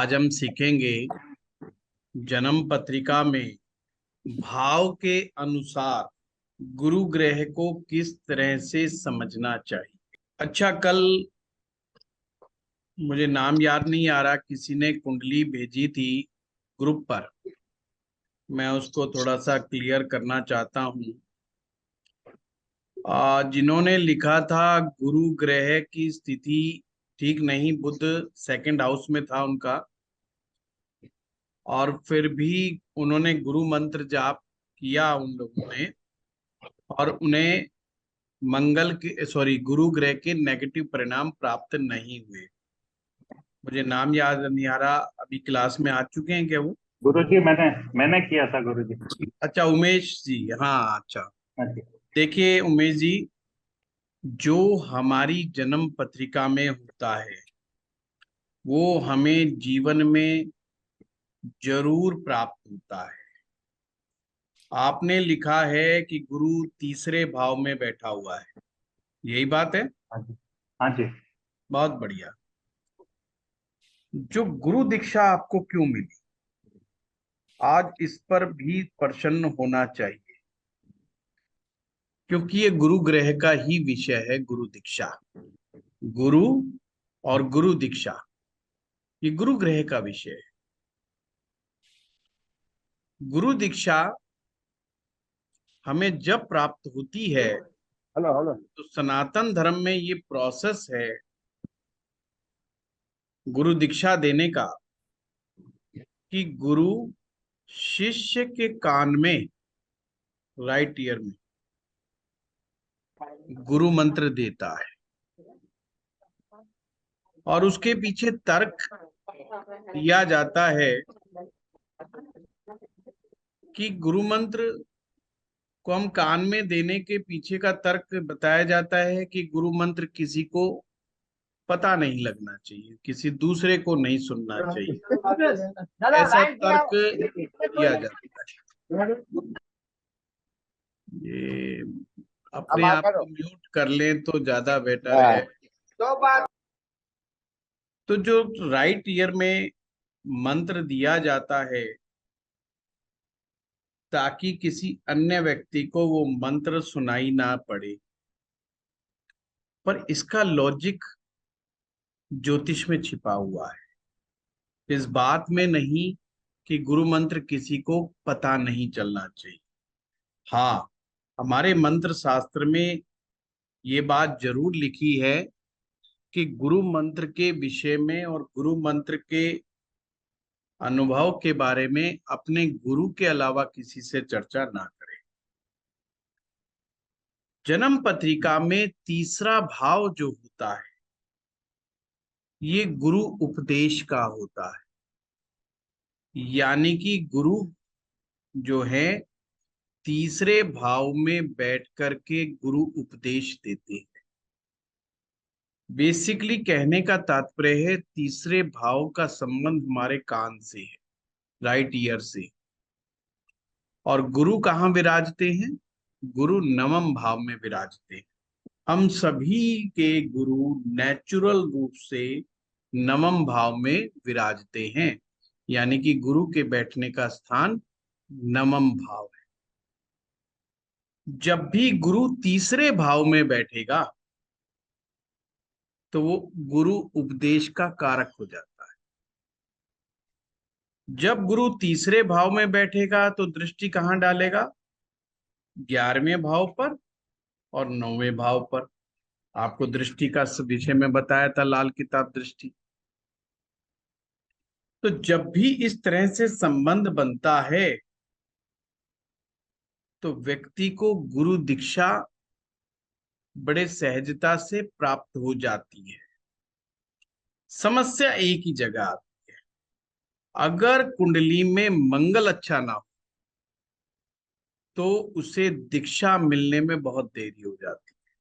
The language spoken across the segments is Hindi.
आज हम सीखेंगे जन्म पत्रिका में भाव के अनुसार गुरु ग्रह को किस तरह से समझना चाहिए। अच्छा, कल मुझे नाम याद नहीं आ रहा, किसी ने कुंडली भेजी थी ग्रुप पर। मैं उसको थोड़ा सा क्लियर करना चाहता हूँ। जिन्होंने लिखा था गुरु ग्रह की स्थिति ठीक नहीं, बुध सेकंड हाउस में था उनका, और फिर भी उन्होंने गुरु मंत्र जाप किया उन लोगों ने, और उन्हें मंगल के गुरु ग्रह के नेगेटिव परिणाम प्राप्त नहीं हुए। मुझे नाम याद नहीं आ रहा, अभी क्लास में आ चुके हैं क्या वो? गुरुजी, मैंने किया था गुरुजी। अच्छा, उमेश जी, हाँ अच्छा। हाँ जी। देखिए उमेश जी, जो हमारी जन्म पत्रिका में होता है वो हमें जीवन में जरूर प्राप्त होता है। आपने लिखा है कि गुरु तीसरे भाव में बैठा हुआ है, यही बात है? हाँ जी। हाँ जी। बहुत बढ़िया। जो गुरु दीक्षा आपको क्यों मिली, आज इस पर भी प्रसन्न होना चाहिए, क्योंकि ये गुरु ग्रह का ही विषय है। गुरु दीक्षा, गुरु और गुरु दीक्षा, ये गुरु ग्रह का विषय है। गुरु दीक्षा हमें जब प्राप्त होती है हेलो हेलो। तो सनातन धर्म में ये प्रोसेस है गुरु दीक्षा देने का, कि गुरु शिष्य के कान में, राइट ईयर में, गुरु मंत्र देता है, और उसके पीछे तर्क दिया जाता है कि गुरु मंत्र को हम कान में देने के पीछे का तर्क बताया जाता है कि गुरु मंत्र किसी को पता नहीं लगना चाहिए, किसी दूसरे को नहीं सुनना चाहिए, ऐसा तर्क दिया जाता है। ये अपने आप को म्यूट कर लें तो ज्यादा बेटर है। तो जो राइट ईयर में मंत्र दिया जाता है ताकि किसी अन्य व्यक्ति को वो मंत्र सुनाई ना पड़े, पर इसका लॉजिक ज्योतिष में छिपा हुआ है, इस बात में नहीं कि गुरु मंत्र किसी को पता नहीं चलना चाहिए। हाँ, हमारे मंत्र शास्त्र में ये बात जरूर लिखी है कि गुरु मंत्र के विषय में और गुरु मंत्र के अनुभव के बारे में अपने गुरु के अलावा किसी से चर्चा ना करें। जन्म पत्रिका में तीसरा भाव जो होता है ये गुरु उपदेश का होता है, यानी कि गुरु जो है तीसरे भाव में बैठ करके गुरु उपदेश देते हैं। बेसिकली कहने का तात्पर्य है तीसरे भाव का संबंध हमारे कान से है, राइट ईयर से। और गुरु कहाँ विराजते हैं? गुरु नवम भाव में विराजते हैं। हम सभी के गुरु नेचुरल रूप से नवम भाव में विराजते हैं, यानी कि गुरु के बैठने का स्थान नवम भाव है। जब भी गुरु तीसरे भाव में बैठेगा तो वो गुरु उपदेश का कारक हो जाता है। जब गुरु तीसरे भाव में बैठेगा तो दृष्टि कहाँ डालेगा? 11वें भाव पर और 9वें भाव पर। आपको दृष्टि का विषय में बताया था, लाल किताब दृष्टि। तो जब भी इस तरह से संबंध बनता है तो व्यक्ति को गुरु दीक्षा बड़े सहजता से प्राप्त हो जाती है। समस्या एक ही जगह आती है, अगर कुंडली में मंगल अच्छा ना हो तो उसे दीक्षा मिलने में बहुत देरी हो जाती है।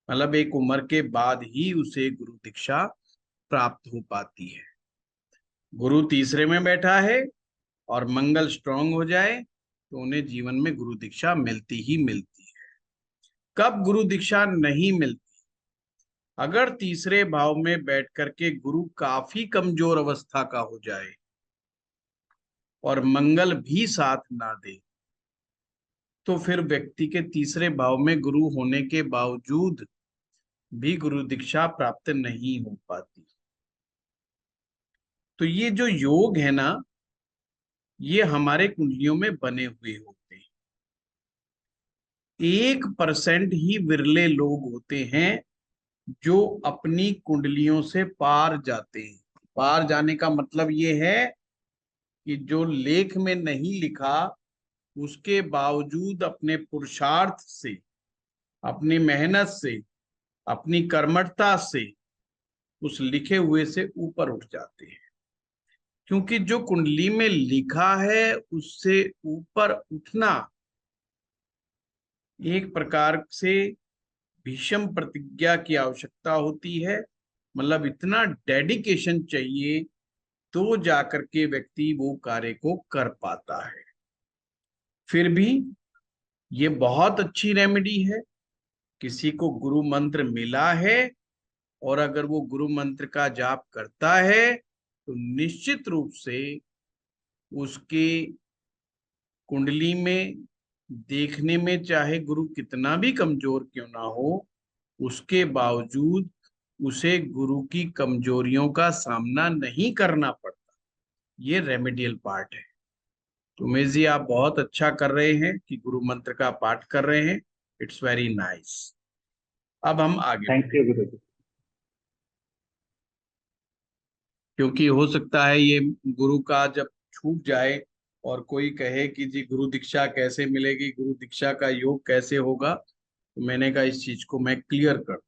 मतलब एक उम्र के बाद ही उसे गुरु दीक्षा प्राप्त हो पाती है। गुरु तीसरे में बैठा है और मंगल स्ट्रांग हो जाए तो उन्हें जीवन में गुरु दीक्षा मिलती ही मिलती है। कब गुरु दीक्षा नहीं मिलती? अगर तीसरे भाव में बैठ करके गुरु काफी कमजोर अवस्था का हो जाए और मंगल भी साथ ना दे, तो फिर व्यक्ति के तीसरे भाव में गुरु होने के बावजूद भी गुरु दीक्षा प्राप्त नहीं हो पाती। तो ये जो योग है ना, ये हमारे कुंडलियों में बने हुए होते हैं। 1% ही विरले लोग होते हैं जो अपनी कुंडलियों से पार जाते हैं। पार जाने का मतलब ये है कि जो लेख में नहीं लिखा, उसके बावजूद अपने पुरुषार्थ से, अपनी मेहनत से, अपनी कर्मठता से उस लिखे हुए से ऊपर उठ जाते हैं। क्योंकि जो कुंडली में लिखा है उससे ऊपर उठना एक प्रकार से भीषम प्रतिज्ञा की आवश्यकता होती है। मतलब इतना डेडिकेशन चाहिए तो जाकर के व्यक्ति वो कार्य को कर पाता है। फिर भी ये बहुत अच्छी रेमेडी है। किसी को गुरु मंत्र मिला है और अगर वो गुरु मंत्र का जाप करता है तो निश्चित रूप से उसके कुंडली में देखने में चाहे गुरु कितना भी कमजोर क्यों ना हो, उसके बावजूद उसे गुरु की कमजोरियों का सामना नहीं करना पड़ता। ये रेमेडियल पार्ट है। तो उमेश जी, आप बहुत अच्छा कर रहे हैं कि गुरु मंत्र का पाठ कर रहे हैं। It's very nice. अब हम आगे थैंक बढ़े, यू गुरु जी। क्योंकि हो सकता है ये गुरु का जब छूट जाए और कोई कहे कि जी गुरु दीक्षा कैसे मिलेगी, गुरु दीक्षा का योग कैसे होगा, तो मैंने कहा इस चीज को मैं क्लियर कर।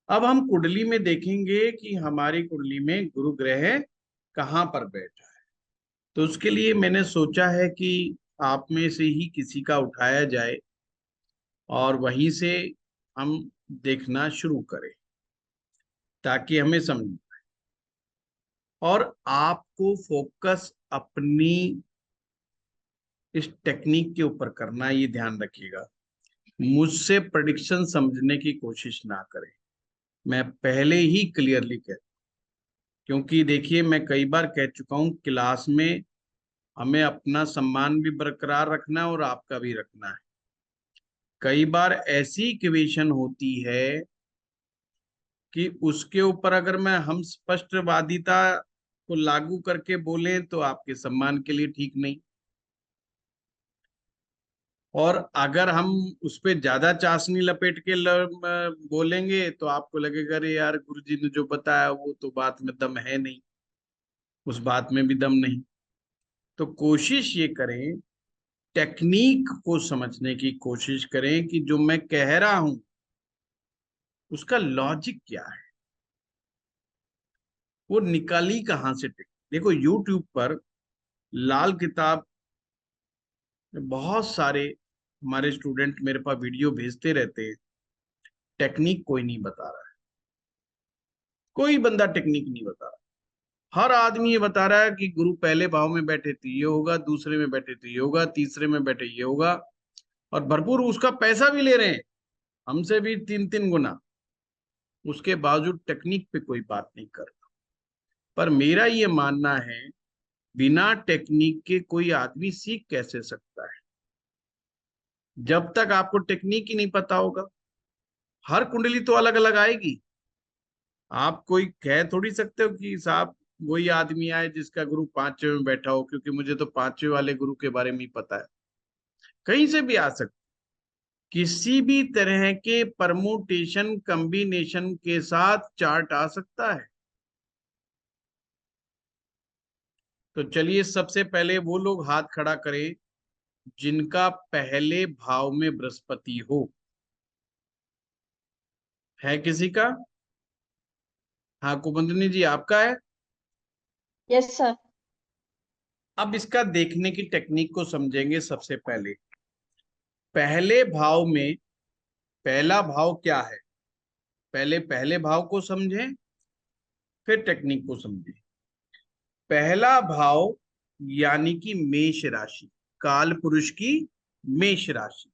अब हम कुंडली में देखेंगे कि हमारी कुंडली में गुरु ग्रह कहाँ पर बैठा है। तो उसके लिए मैंने सोचा है कि आप में से ही किसी का उठाया जाए और वहीं से हम देखना शुरू करें ताकि हमें समझ। और आपको फोकस अपनी इस टेक्निक के ऊपर करना, ये ध्यान रखिएगा। मुझसे प्रेडिक्शन समझने की कोशिश ना करें, मैं पहले ही क्लियरली कह। क्योंकि देखिए, मैं कई बार कह चुका हूं क्लास में हमें अपना सम्मान भी बरकरार रखना है और आपका भी रखना है। कई बार ऐसी इक्वेशन होती है कि उसके ऊपर अगर मैं हम स्पष्टवादिता को लागू करके बोलें तो आपके सम्मान के लिए ठीक नहीं, और अगर हम उस पर ज्यादा चाशनी लपेट के बोलेंगे तो आपको लगेगा अरे यार गुरुजी ने जो बताया वो तो बात में दम है नहीं, उस बात में भी दम नहीं। तो कोशिश ये करें, टेक्निक को समझने की कोशिश करें कि जो मैं कह रहा हूं उसका लॉजिक क्या है, वो निकाली कहां से देखो यूट्यूब पर लाल किताब में बहुत सारे हमारे स्टूडेंट मेरे पास वीडियो भेजते रहते हैं। टेक्निक कोई नहीं बता रहा है, कोई बंदा टेक्निक नहीं बता रहा। हर आदमी ये बता रहा है कि गुरु पहले भाव में बैठे तो ये होगा, दूसरे में बैठे तो ये होगा, तीसरे में बैठे ये होगा, और भरपूर उसका पैसा भी ले रहे हैं, हमसे भी 3-3 गुना। उसके बावजूद टेक्निक पे कोई बात नहीं कर रहा। पर मेरा ये मानना है, बिना टेक्निक के कोई आदमी सीख कैसे सकता है जब तक आपको टेक्निक ही नहीं पता होगा। हर कुंडली तो अलग अलग आएगी। आप कोई कह थोड़ी सकते हो कि साहब वही आदमी आए जिसका गुरु पांचवे में बैठा हो, क्योंकि मुझे तो पांचवे वाले गुरु के बारे में ही पता है। कहीं से भी आ सकते, किसी भी तरह के परमुटेशन कॉम्बिनेशन के साथ चार्ट आ सकता है। तो चलिए सबसे पहले वो लोग हाथ खड़ा करें जिनका पहले भाव में बृहस्पति हो। है किसी का? हाँ कुमुदनी जी, आपका है। Yes sir. अब इसका देखने की टेक्निक को समझेंगे। सबसे पहले पहले भाव में पहला भाव क्या है, पहले पहले भाव को समझें फिर टेक्निक को समझें। पहला भाव यानी कि मेष राशि, काल पुरुष की मेष राशि,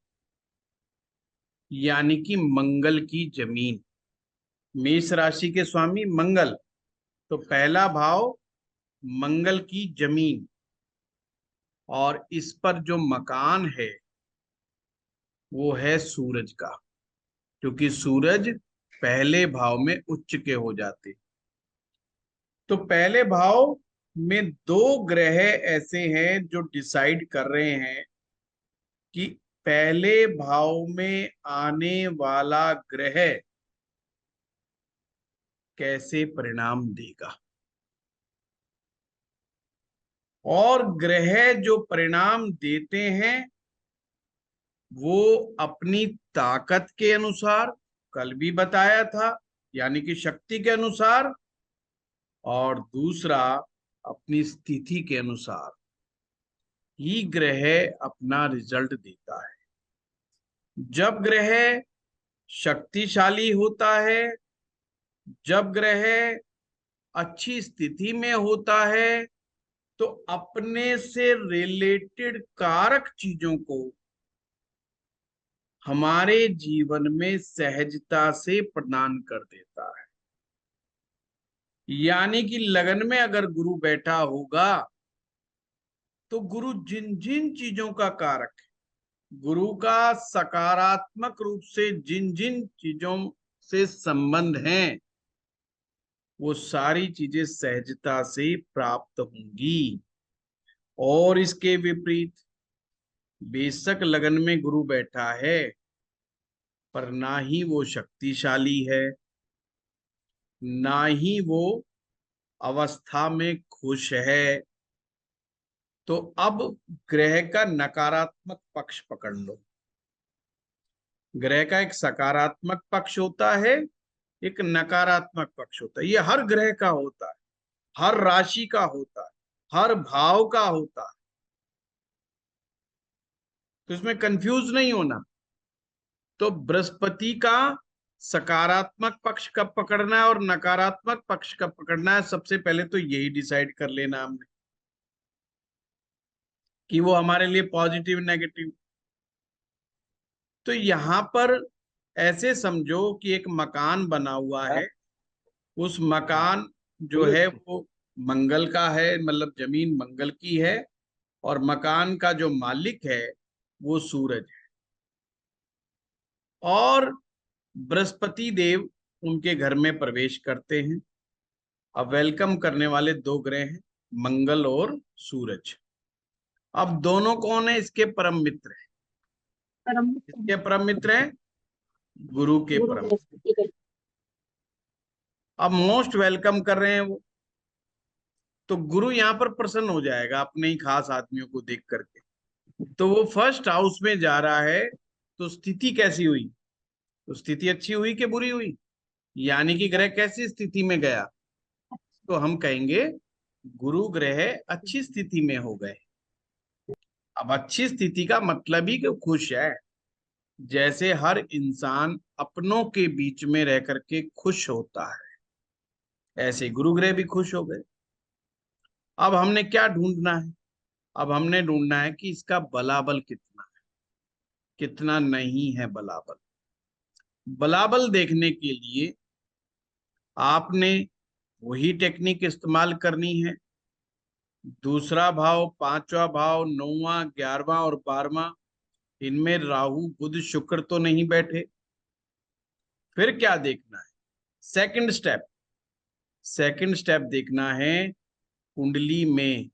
यानी कि मंगल की जमीन। मेष राशि के स्वामी मंगल, तो पहला भाव मंगल की जमीन, और इस पर जो मकान है वो है सूरज का, क्योंकि सूरज पहले भाव में उच्च के हो जाते। तो पहले भाव में दो ग्रह ऐसे हैं जो डिसाइड कर रहे हैं कि पहले भाव में आने वाला ग्रह कैसे परिणाम देगा। और ग्रह जो परिणाम देते हैं वो अपनी ताकत के अनुसार, कल भी बताया था, यानी कि शक्ति के अनुसार, और दूसरा अपनी स्थिति के अनुसार ही ग्रह अपना रिजल्ट देता है। जब ग्रह शक्तिशाली होता है, जब ग्रह अच्छी स्थिति में होता है, तो अपने से रिलेटेड कारक चीजों को हमारे जीवन में सहजता से प्रदान कर देता है। यानी कि लगन में अगर गुरु बैठा होगा तो गुरु जिन जिन चीजों का कारक है, गुरु का सकारात्मक रूप से जिन जिन चीजों से संबंध हैं, वो सारी चीजें सहजता से प्राप्त होंगी। और इसके विपरीत बेशक लगन में गुरु बैठा है पर ना ही वो शक्तिशाली है, ना ही वो अवस्था में खुश है, तो अब ग्रह का नकारात्मक पक्ष पकड़ लो। ग्रह का एक सकारात्मक पक्ष होता है, एक नकारात्मक पक्ष होता है। ये हर ग्रह का होता है, हर राशि का होता है, हर भाव का होता है, तो इसमें कंफ्यूज नहीं होना। तो बृहस्पति का सकारात्मक पक्ष कब पकड़ना है और नकारात्मक पक्ष कब पकड़ना है, सबसे पहले तो यही डिसाइड कर लेना हमने कि वो हमारे लिए पॉजिटिव नेगेटिव। तो यहां पर ऐसे समझो कि एक मकान बना हुआ है, उस मकान जो है वो मंगल का है, मतलब जमीन मंगल की है, और मकान का जो मालिक है वो सूरज है, और बृहस्पति देव उनके घर में प्रवेश करते हैं। अब वेलकम करने वाले दो ग्रह हैं, मंगल और सूरज। अब दोनों कौन है? इसके परम मित्र हैं। परम इसके परम मित्र हैं गुरु के गुरु परम। बृहस्पति के। अब मोस्ट वेलकम कर रहे हैं वो, तो गुरु यहाँ पर प्रसन्न हो जाएगा अपने ही खास आदमियों को देख करके। तो वो फर्स्ट हाउस में जा रहा है, तो स्थिति कैसी हुई? तो स्थिति अच्छी हुई कि बुरी हुई? यानी कि ग्रह कैसी स्थिति में गया? तो हम कहेंगे गुरु ग्रह अच्छी स्थिति में हो गए। अब अच्छी स्थिति का मतलब ही कि खुश है। जैसे हर इंसान अपनों के बीच में रह करके खुश होता है, ऐसे गुरु ग्रह भी खुश हो गए। अब हमने क्या ढूंढना है? अब हमने ढूंढना है कि इसका बलाबल कितना है, कितना नहीं है बलाबल। बलाबल देखने के लिए आपने वही टेक्निक इस्तेमाल करनी है। दूसरा भाव, पांचवा भाव, 9वां, 11वां और 12वां, इनमें राहु बुध शुक्र तो नहीं बैठे। फिर क्या देखना है? Second step. सेकंड स्टेप देखना है कुंडली में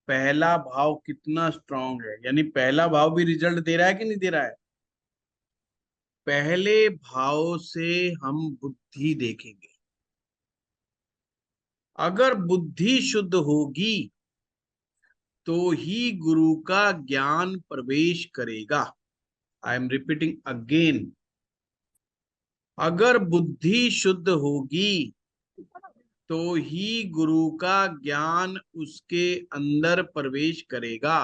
पहला भाव कितना स्ट्रांग है, यानी पहला भाव भी रिजल्ट दे रहा है कि नहीं दे रहा है। पहले भाव से हम बुद्धि देखेंगे। अगर बुद्धि शुद्ध होगी तो ही गुरु का ज्ञान प्रवेश करेगा। आई एम रिपीटिंग अगेन, अगर बुद्धि शुद्ध होगी तो ही गुरु का ज्ञान उसके अंदर प्रवेश करेगा।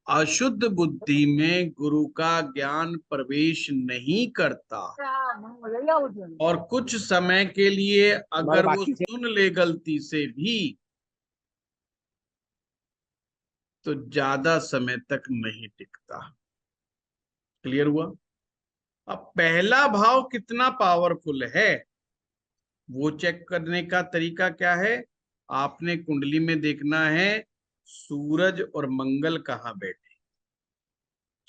अशुद्ध बुद्धि में गुरु का ज्ञान प्रवेश नहीं करता, और कुछ समय के लिए अगर वो सुन ले गलती से भी तो ज्यादा समय तक नहीं टिकता। क्लियर हुआ? अब पहला भाव कितना पावरफुल है वो चेक करने का तरीका क्या है? आपने कुंडली में देखना है सूरज और मंगल कहाँ बैठे,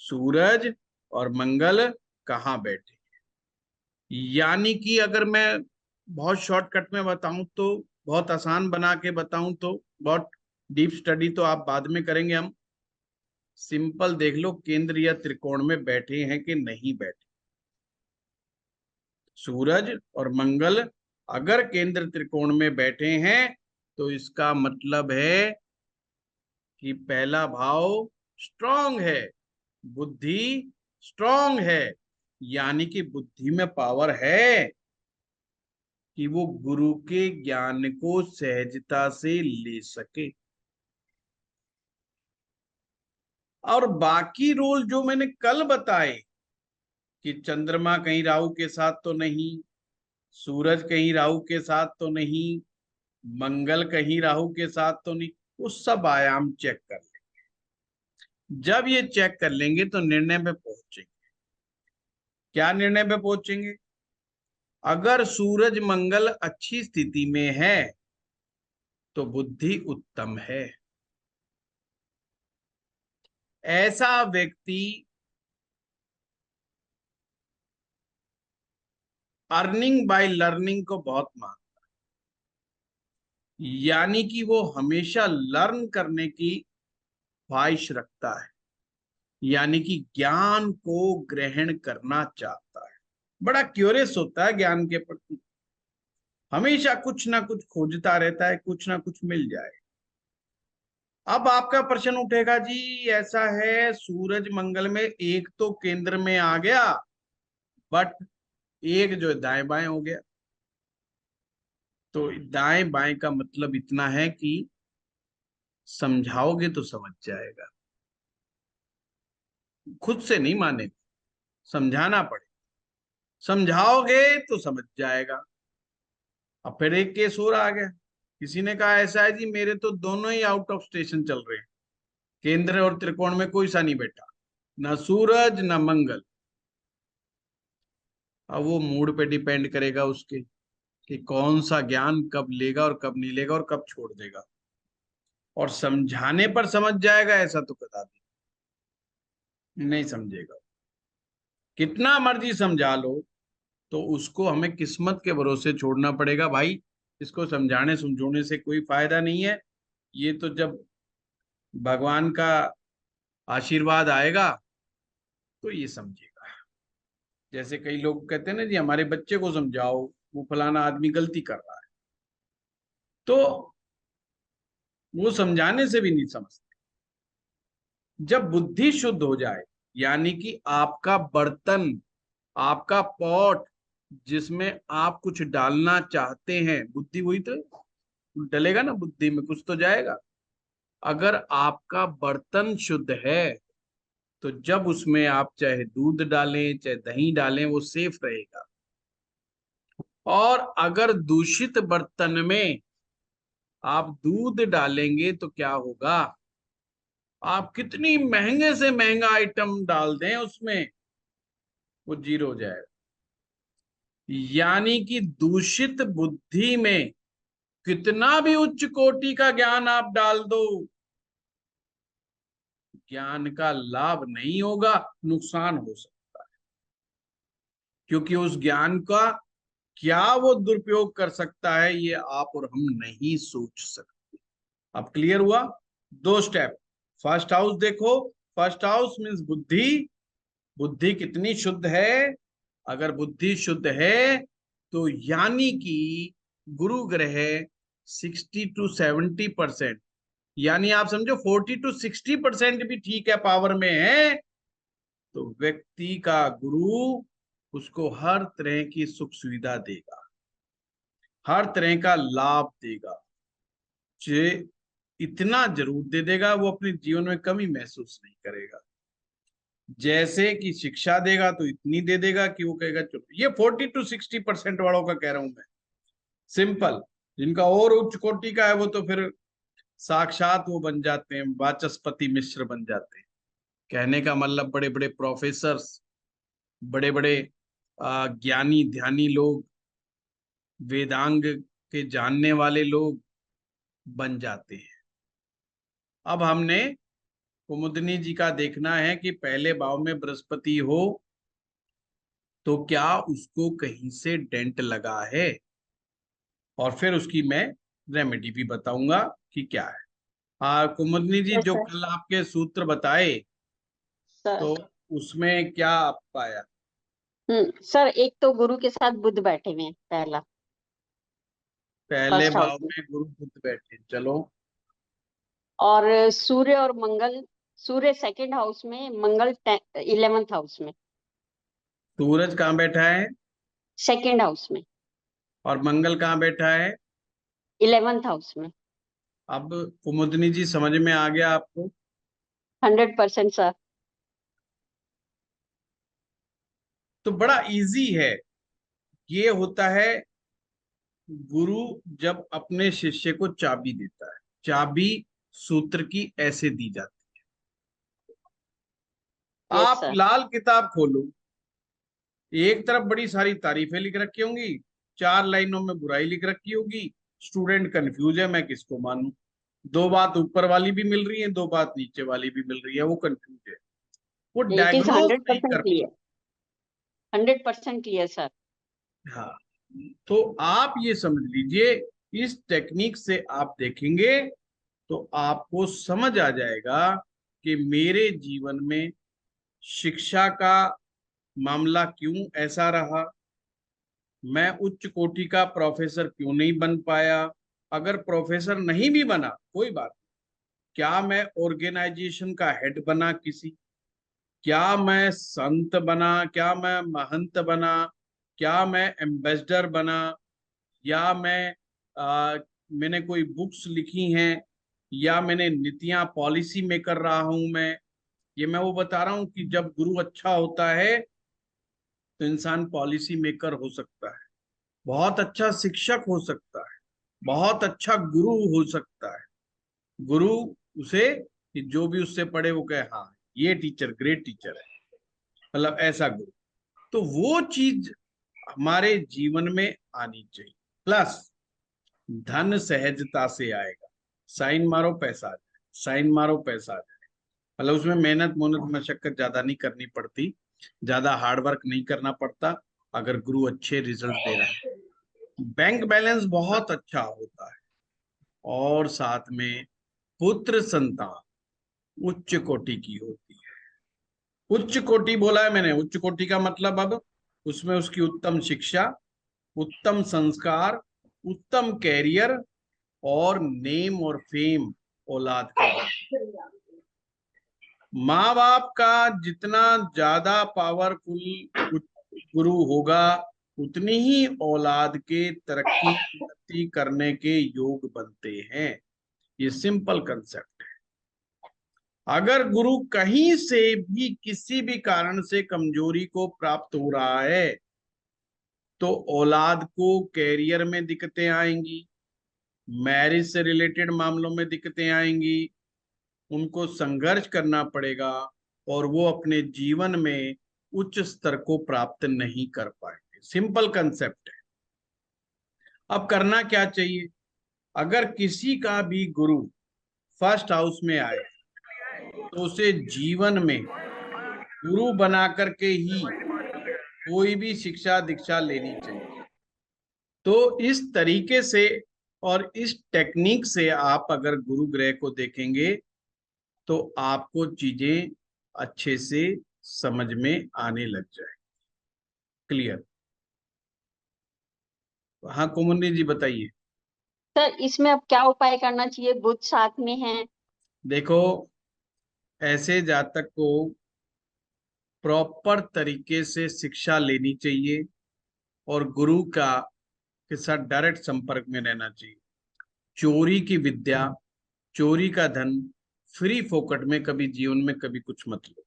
सूरज और मंगल कहाँ बैठे। यानी कि अगर मैं बहुत शॉर्टकट में बताऊं तो, बहुत आसान बना के बताऊं तो, बहुत डीप स्टडी तो आप बाद में करेंगे, हम सिंपल देख लो केंद्र या त्रिकोण में बैठे हैं कि नहीं बैठे। सूरज और मंगल अगर केंद्र त्रिकोण में बैठे हैं तो इसका मतलब है कि पहला भाव स्ट्रांग है, बुद्धि स्ट्रांग है, यानी कि बुद्धि में पावर है कि वो गुरु के ज्ञान को सहजता से ले सके। और बाकी रोल जो मैंने कल बताए कि चंद्रमा कहीं राहु के साथ तो नहीं, सूरज कहीं राहु के साथ तो नहीं, मंगल कहीं राहु के साथ तो नहीं, वो सब आयाम चेक कर लेंगे। जब ये चेक कर लेंगे तो निर्णय पे पहुंचेंगे। क्या निर्णय पे पहुंचेंगे? अगर सूरज मंगल अच्छी स्थिति में है तो बुद्धि उत्तम है। ऐसा व्यक्ति अर्निंग बाय लर्निंग को बहुत मानता है, यानी कि वो हमेशा लर्न करने की ख्वाहिश रखता है, यानी कि ज्ञान को ग्रहण करना चाहता है, बड़ा क्यूरियस होता है ज्ञान के प्रति, हमेशा कुछ ना कुछ खोजता रहता है, कुछ ना कुछ मिल जाए। अब आपका प्रश्न उठेगा जी, ऐसा है सूरज मंगल में एक तो केंद्र में आ गया, बट एक जो दाएं बाएं हो गया। तो दाएं बाएं का मतलब इतना है कि समझाओगे तो समझ जाएगा, खुद से नहीं मानेगा, समझाना पड़ेगा। समझाओगे तो समझ जाएगा। अब फिर एक केस और आ गया, किसी ने कहा ऐसा है जी मेरे तो दोनों ही आउट ऑफ स्टेशन चल रहे हैं, केंद्र और त्रिकोण में कोई सा नहीं बैठा, ना सूरज ना मंगल। अब वो मूड पे डिपेंड करेगा उसके कि कौन सा ज्ञान कब लेगा और कब नहीं लेगा और कब छोड़ देगा। और समझाने पर समझ जाएगा ऐसा तो कदापि नहीं समझेगा। कितना मर्जी समझा लो तो उसको हमें किस्मत के भरोसे छोड़ना पड़ेगा भाई। इसको समझाने समझाने से कोई फायदा नहीं है। ये तो जब भगवान का आशीर्वाद आएगा तो ये समझेगा। जैसे कई लोग कहते हैं ना जी हमारे बच्चे को समझाओ, वो फलाना आदमी गलती कर रहा है, तो वो समझाने से भी नहीं समझते। जब बुद्धि शुद्ध हो जाए, यानी कि आपका बर्तन, आपका पॉट जिसमें आप कुछ डालना चाहते हैं, बुद्धि वही तो डलेगा ना, बुद्धि में कुछ तो जाएगा। अगर आपका बर्तन शुद्ध है तो जब उसमें आप चाहे दूध डालें चाहे दही डालें वो सेफ रहेगा। और अगर दूषित बर्तन में आप दूध डालेंगे तो क्या होगा? आप कितनी महंगे से महंगा आइटम डाल दें उसमें, वो जीरो हो जाएगा। यानी कि दूषित बुद्धि में कितना भी उच्च कोटि का ज्ञान आप डाल दो, ज्ञान का लाभ नहीं होगा, नुकसान हो सकता है। क्योंकि उस ज्ञान का क्या वो दुरुपयोग कर सकता है ये आप और हम नहीं सोच सकते। अब क्लियर हुआ? दो स्टेप। फर्स्ट हाउस देखो, फर्स्ट हाउस मीन्स बुद्धि, बुद्धि कितनी शुद्ध है। अगर बुद्धि शुद्ध है तो यानी कि गुरु ग्रह 60 to 70%, यानी आप समझो 40 to 60% भी ठीक है, पावर में है, तो व्यक्ति का गुरु उसको हर तरह की सुख सुविधा देगा, हर तरह का लाभ देगा। जे इतना जरूर दे देगा वो अपने जीवन में कमी महसूस नहीं करेगा। जैसे कि शिक्षा देगा तो इतनी दे देगा कि वो कहेगा चलो, ये 40 to 60% वालों का कह रहा हूं मैं, सिंपल। जिनका और उच्च कोटि का है वो तो फिर साक्षात वो बन जाते हैं, वाचस्पति मिश्र बन जाते हैं। कहने का मतलब बड़े बड़े प्रोफेसर्स, बड़े बड़े ज्ञानी ध्यानी लोग, वेदांग के जानने वाले लोग बन जाते हैं। अब हमने कुमुदनी जी का देखना है कि पहले भाव में बृहस्पति हो तो क्या उसको कहीं से डेंट लगा है, और फिर उसकी मैं रेमेडी भी बताऊंगा कि क्या है। हाँ कुमुदनी जी, यस जो सर। कल आपके सूत्र बताए सर। तो उसमें क्या आप पाया? सर, एक तो गुरु के साथ बुध बैठे हुए हैं, पहला, पहले फर्स्ट भाव हाउस में। में गुरु बुध बैठे, चलो। और सूर्य और मंगल, सूर्य सेकंड हाउस में, मंगल 11th हाउस में, सूरज कहाँ बैठा है सेकंड हाउस में, और मंगल कहाँ बैठा है? 11th हाउस में। अब कुमुदनी जी समझ में आ गया आपको? 100% सर। तो बड़ा इजी है। ये होता है, गुरु जब अपने शिष्य को चाबी देता है, चाबी सूत्र की ऐसे दी जाती है। यस आप सर। लाल किताब खोलो, एक तरफ बड़ी सारी तारीफें लिख रखी होंगी, 4 लाइनों में बुराई लिख रखी होगी। स्टूडेंट कंफ्यूज है, मैं किसको मानूं? दो बात ऊपर वाली भी मिल रही है, दो बात नीचे वाली भी मिल रही है, वो कंफ्यूज है, वो इट इज डायग्नोज हंड्रेड नहीं परसेंट कर क्लियर। 100% clear sir. पा। हाँ, तो आप ये समझ लीजिए, इस टेक्निक से आप देखेंगे तो आपको समझ आ जाएगा कि मेरे जीवन में शिक्षा का मामला क्यों ऐसा रहा, मैं उच्च कोटि का प्रोफेसर क्यों नहीं बन पाया। अगर प्रोफेसर नहीं भी बना कोई बात नहीं। क्या मैं ऑर्गेनाइजेशन का हेड बना किसी, क्या मैं संत बना, क्या मैं महंत बना, क्या मैं एम्बेसडर बना, या मैंने कोई बुक्स लिखी हैं, या मैंने नीतियां पॉलिसी मेकर रहा हूं मैं। ये मैं वो बता रहा हूं कि जब गुरु अच्छा होता है तो इंसान पॉलिसी मेकर हो सकता है, बहुत अच्छा शिक्षक हो सकता है, बहुत अच्छा गुरु हो सकता है। गुरु उसे, कि जो भी उससे पढ़े वो कहे हाँ ये टीचर ग्रेट टीचर है, मतलब ऐसा गुरु। तो वो चीज हमारे जीवन में आनी चाहिए। प्लस धन सहजता से आएगा। साइन मारो पैसा आ जाए, साइन मारो पैसा आ जाए, मतलब उसमें मेहनत मोहनत मशक्कत ज्यादा नहीं करनी पड़ती, ज्यादा हार्ड वर्क नहीं करना पड़ता, अगर गुरु अच्छे रिजल्ट दे रहा है। बैंक बैलेंस बहुत अच्छा होता है, और साथ में पुत्र संतान उच्च कोटि की होती है। उच्च कोटि बोला है मैंने, उच्च कोटि का मतलब अब उसमें उसकी उत्तम शिक्षा, उत्तम संस्कार, उत्तम कैरियर, और नेम और फेम औलाद का बना। माँ बाप का जितना ज्यादा पावरफुल गुरु होगा, उतनी ही औलाद के तरक्की उन्नति करने के योग बनते हैं। ये सिंपल कंसेप्ट है। अगर गुरु कहीं से भी किसी भी कारण से कमजोरी को प्राप्त हो रहा है तो औलाद को कैरियर में दिक्कतें आएंगी, मैरिज से रिलेटेड मामलों में दिक्कतें आएंगी, उनको संघर्ष करना पड़ेगा, और वो अपने जीवन में उच्च स्तर को प्राप्त नहीं कर पाएंगे। सिंपल कंसेप्ट है। अब करना क्या चाहिए? अगर किसी का भी गुरु फर्स्ट हाउस में आए तो उसे जीवन में गुरु बना करके ही कोई भी शिक्षा दीक्षा लेनी चाहिए। तो इस तरीके से और इस टेक्निक से आप अगर गुरु ग्रह को देखेंगे तो आपको चीजें अच्छे से समझ में आने लग जाए। क्लियर? हाँ कुमुदी जी बताइए। सर, इसमें अब क्या उपाय करना चाहिए? बुध साथ में है। देखो, ऐसे जातक को प्रॉपर तरीके से शिक्षा लेनी चाहिए और गुरु का के साथ डायरेक्ट संपर्क में रहना चाहिए। चोरी की विद्या, चोरी का धन फ्री फोकट में कभी जीवन में कभी कुछ मत लो,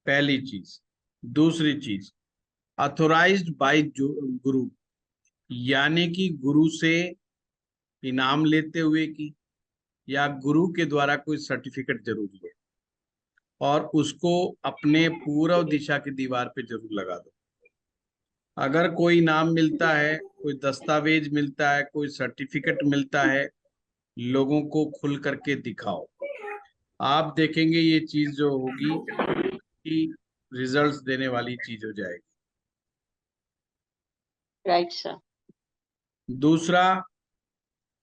पहली चीज। दूसरी चीज, अथोराइज्ड बाय गुरु, यानी कि गुरु से इनाम लेते हुए की, या गुरु के द्वारा कोई सर्टिफिकेट जरूरी है, और उसको अपने पूर्व दिशा की दीवार पे जरूर लगा दो। अगर कोई नाम मिलता है, कोई दस्तावेज मिलता है, कोई सर्टिफिकेट मिलता है, लोगों को खुल करके दिखाओ। आप देखेंगे ये चीज जो होगी कि रिजल्ट्स देने वाली चीज हो जाएगी। Right sir. दूसरा,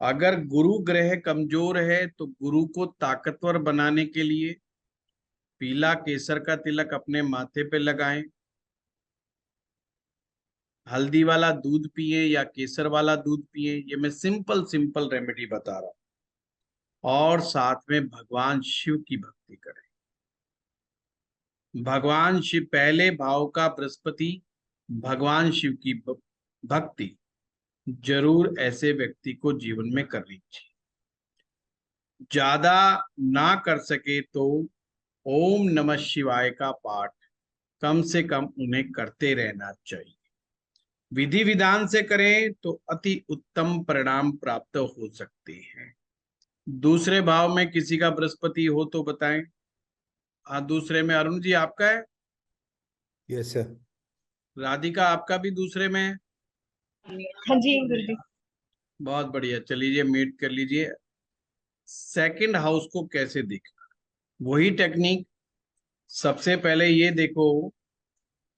अगर गुरु ग्रह कमजोर है तो गुरु को ताकतवर बनाने के लिए पीला केसर का तिलक अपने माथे पे लगाएं, हल्दी वाला दूध पिए या केसर वाला दूध पिए। ये मैं सिंपल सिंपल रेमेडी बता रहा हूं। और साथ में भगवान शिव की भक्ति करें। भगवान शिव, पहले भाव का बृहस्पति, भगवान शिव की भक्ति जरूर ऐसे व्यक्ति को जीवन में करनी चाहिए। ज्यादा ना कर सके तो ओम नमः शिवाय का पाठ कम से कम उन्हें करते रहना चाहिए। विधि विधान से करें तो अति उत्तम परिणाम प्राप्त हो सकते हैं। दूसरे भाव में किसी का बृहस्पति हो तो बताएं। हाँ, दूसरे में अरुण जी आपका है, यस सर। राधिका आपका भी दूसरे में है। हाँ जी गुरुजी। बहुत बढ़िया, चलिए मीट कर लीजिए। सेकंड हाउस को कैसे देखना, वही टेक्निक। सबसे पहले ये देखो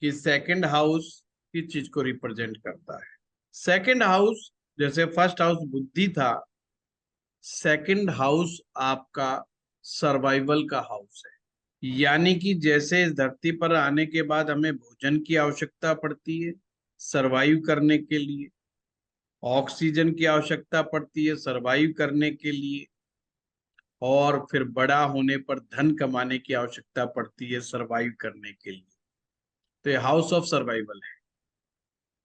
कि सेकंड हाउस किस चीज को रिप्रेजेंट करता है। सेकंड हाउस, जैसे फर्स्ट हाउस बुद्धि था, सेकंड हाउस आपका सर्वाइवल का हाउस है। यानी कि जैसे इस धरती पर आने के बाद हमें भोजन की आवश्यकता पड़ती है सरवाइव करने के लिए, ऑक्सीजन की आवश्यकता पड़ती है सरवाइव करने के लिए, और फिर बड़ा होने पर धन कमाने की आवश्यकता पड़ती है सरवाइव करने के लिए। तो ये हाउस ऑफ सर्वाइवल है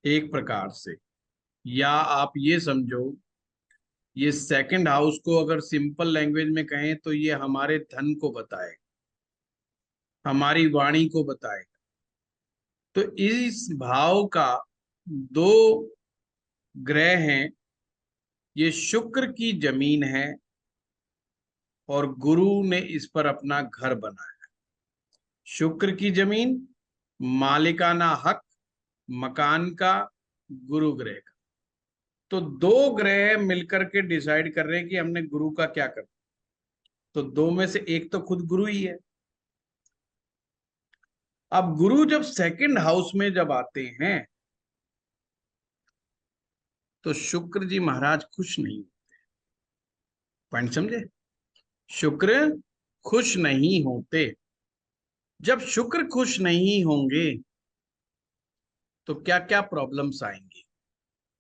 एक प्रकार से। या आप ये समझो, ये सेकंड हाउस को अगर सिंपल लैंग्वेज में कहें तो ये हमारे धन को बताएगा, हमारी वाणी को बताएगा। तो इस भाव का दो ग्रह हैं, ये शुक्र की जमीन है और गुरु ने इस पर अपना घर बनाया। शुक्र की जमीन, मालिकाना हक मकान का, गुरु ग्रह का। तो दो ग्रह मिलकर के डिसाइड कर रहे हैं कि हमने गुरु का क्या करना। तो दो में से एक तो खुद गुरु ही है। अब गुरु जब सेकंड हाउस में जब आते हैं तो शुक्र जी महाराज खुश नहीं होते। पॉइंट समझे? शुक्र खुश नहीं होते। जब शुक्र खुश नहीं होंगे तो क्या क्या प्रॉब्लम्स आएंगे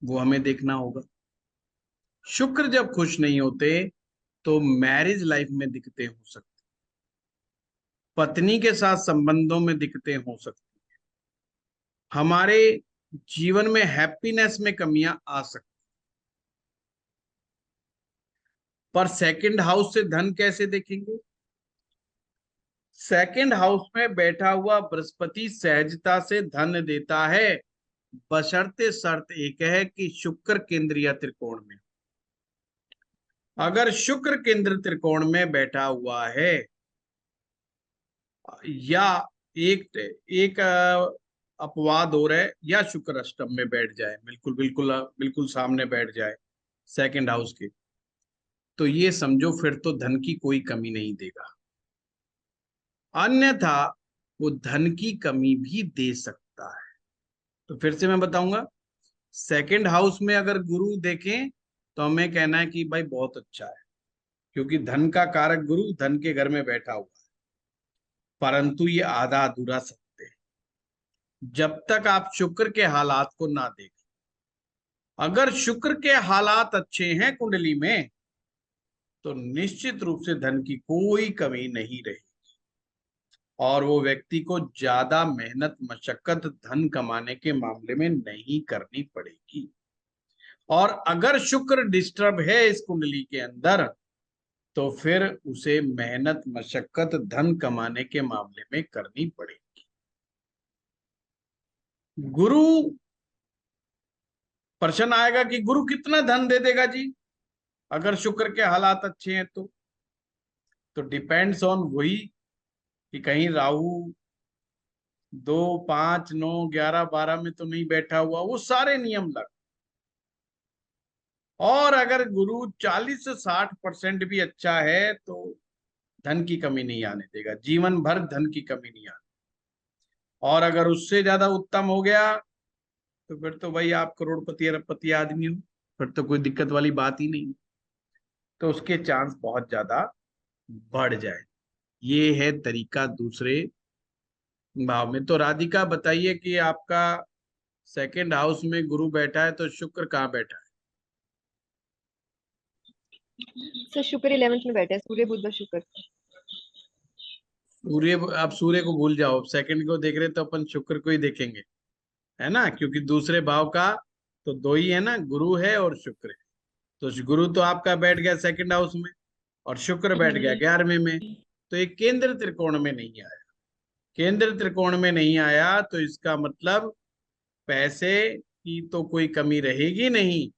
वो हमें देखना होगा। शुक्र जब खुश नहीं होते तो मैरिज लाइफ में दिक्कतें हो सकती, पत्नी के साथ संबंधों में दिक्कतें हो सकती, हमारे जीवन में हैप्पीनेस में कमियां आ सकती। पर सेकंड हाउस से धन कैसे देखेंगे? सेकंड हाउस में बैठा हुआ बृहस्पति सहजता से धन देता है, बशर्ते शर्त एक है कि शुक्र केंद्रीय त्रिकोण में। अगर शुक्र केंद्र त्रिकोण में बैठा हुआ है या एक एक अपवाद हो रहा है, या शुक्र अष्टम में बैठ जाए, बिल्कुल बिल्कुल बिल्कुल सामने बैठ जाए सेकंड हाउस के, तो ये समझो फिर तो धन की कोई कमी नहीं देगा। अन्यथा वो धन की कमी भी दे सकता है। तो फिर से मैं बताऊंगा, सेकंड हाउस में अगर गुरु देखें तो हमें कहना है कि भाई बहुत अच्छा है, क्योंकि धन का कारक गुरु धन के घर में बैठा हुआ है। परंतु ये आधा अधूरा सत्य है जब तक आप शुक्र के हालात को ना देखें। अगर शुक्र के हालात अच्छे हैं कुंडली में तो निश्चित रूप से धन की कोई कमी नहीं रहेगी और वो व्यक्ति को ज्यादा मेहनत मशक्कत धन कमाने के मामले में नहीं करनी पड़ेगी। और अगर शुक्र डिस्टर्ब है इस कुंडली के अंदर तो फिर उसे मेहनत मशक्कत धन कमाने के मामले में करनी पड़ेगी। गुरु, प्रश्न आएगा कि गुरु कितना धन दे देगा जी अगर शुक्र के हालात अच्छे हैं तो डिपेंड्स ऑन वही कि कहीं राहु 2, 5, 9, 11, 12 में तो नहीं बैठा हुआ, वो सारे नियम लग। और अगर गुरु 40 से 60% भी अच्छा है तो धन की कमी नहीं आने देगा, जीवन भर धन की कमी नहीं आने। और अगर उससे ज्यादा उत्तम हो गया तो फिर तो भाई आप करोड़पति अरबपति आदमी हो, फिर तो कोई दिक्कत वाली बात ही नहीं। तो उसके चांस बहुत ज्यादा बढ़ जाए। ये है तरीका दूसरे भाव में। तो राधिका बताइए कि आपका सेकंड हाउस में गुरु बैठा है तो शुक्र कहाँ बैठा है? सर शुक्र 11th में बैठा है, सूर्य बुध और शुक्र। सूर्य, आप सूर्य को भूल जाओ, सेकंड को देख रहे तो अपन शुक्र को ही देखेंगे, है ना, क्योंकि दूसरे भाव का तो दो ही है ना, गुरु है और शुक्र है। तो गुरु तो आपका बैठ गया सेकंड हाउस में और शुक्र बैठ गया 11वें में। तो ये केंद्र त्रिकोण में नहीं आया। केंद्र त्रिकोण में नहीं आया तो इसका मतलब पैसे की तो कोई कमी रहेगी नहीं,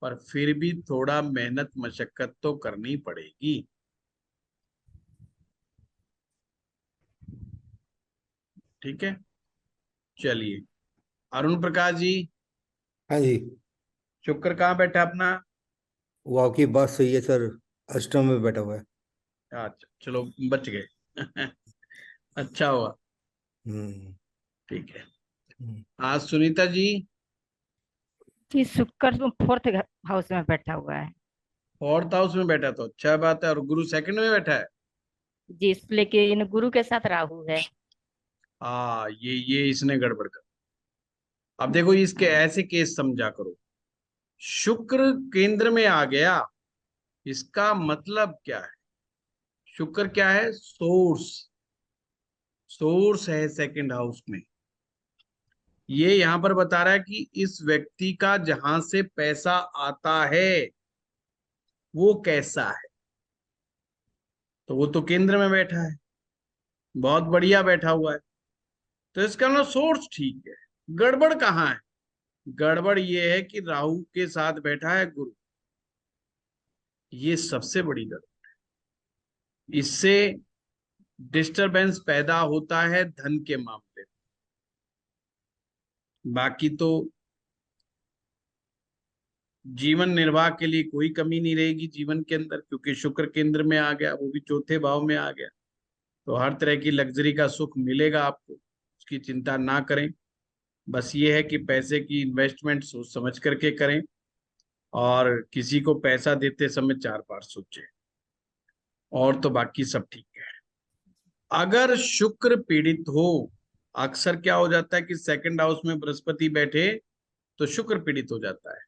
पर फिर भी थोड़ा मेहनत मशक्कत तो करनी पड़ेगी। ठीक है, चलिए। अरुण प्रकाश जी, हाँ जी। शुक्र कहाँ बैठा अपना? वो आपकी बात सही है सर, अष्टम में बैठा हुआ है। अच्छा चलो, बच गए। अच्छा हुआ। हम्म। ठीक है। हम्म। आज सुनीता जी, जी शुक्र तो फोर्थ हाउस में बैठा हुआ है। फोर्थ हाउस में बैठा तो अच्छा बात है, और गुरु सेकंड में बैठा है। जी लेकिन गुरु के साथ राहु है। हाँ, ये इसने गड़बड़ कर। अब देखो इसके ऐसे केस समझा करो। शुक्र केंद्र में आ गया, इसका मतलब क्या है? शुक्र क्या है? सोर्स। सोर्स है सेकंड हाउस में। ये यहां पर बता रहा है कि इस व्यक्ति का जहां से पैसा आता है वो कैसा है। तो वो तो केंद्र में बैठा है, बहुत बढ़िया बैठा हुआ है। तो इसका ना सोर्स ठीक है। गड़बड़ कहाँ है? गड़बड़ ये है कि राहु के साथ बैठा है गुरु। ये सबसे बड़ी गड़बड़। इससे डिस्टरबेंस पैदा होता है धन के मामले में। बाकी तो जीवन निर्वाह के लिए कोई कमी नहीं रहेगी जीवन के अंदर, क्योंकि शुक्र केंद्र में आ गया, वो भी चौथे भाव में आ गया। तो हर तरह की लग्जरी का सुख मिलेगा आपको, उसकी चिंता ना करें। बस ये है कि पैसे की इन्वेस्टमेंट सोच समझ करके करें, और किसी को पैसा देते समय 4 बार सोचें। और तो बाकी सब ठीक है। अगर शुक्र पीड़ित हो, अक्सर क्या हो जाता है कि सेकंड हाउस में बृहस्पति बैठे तो शुक्र पीड़ित हो जाता है।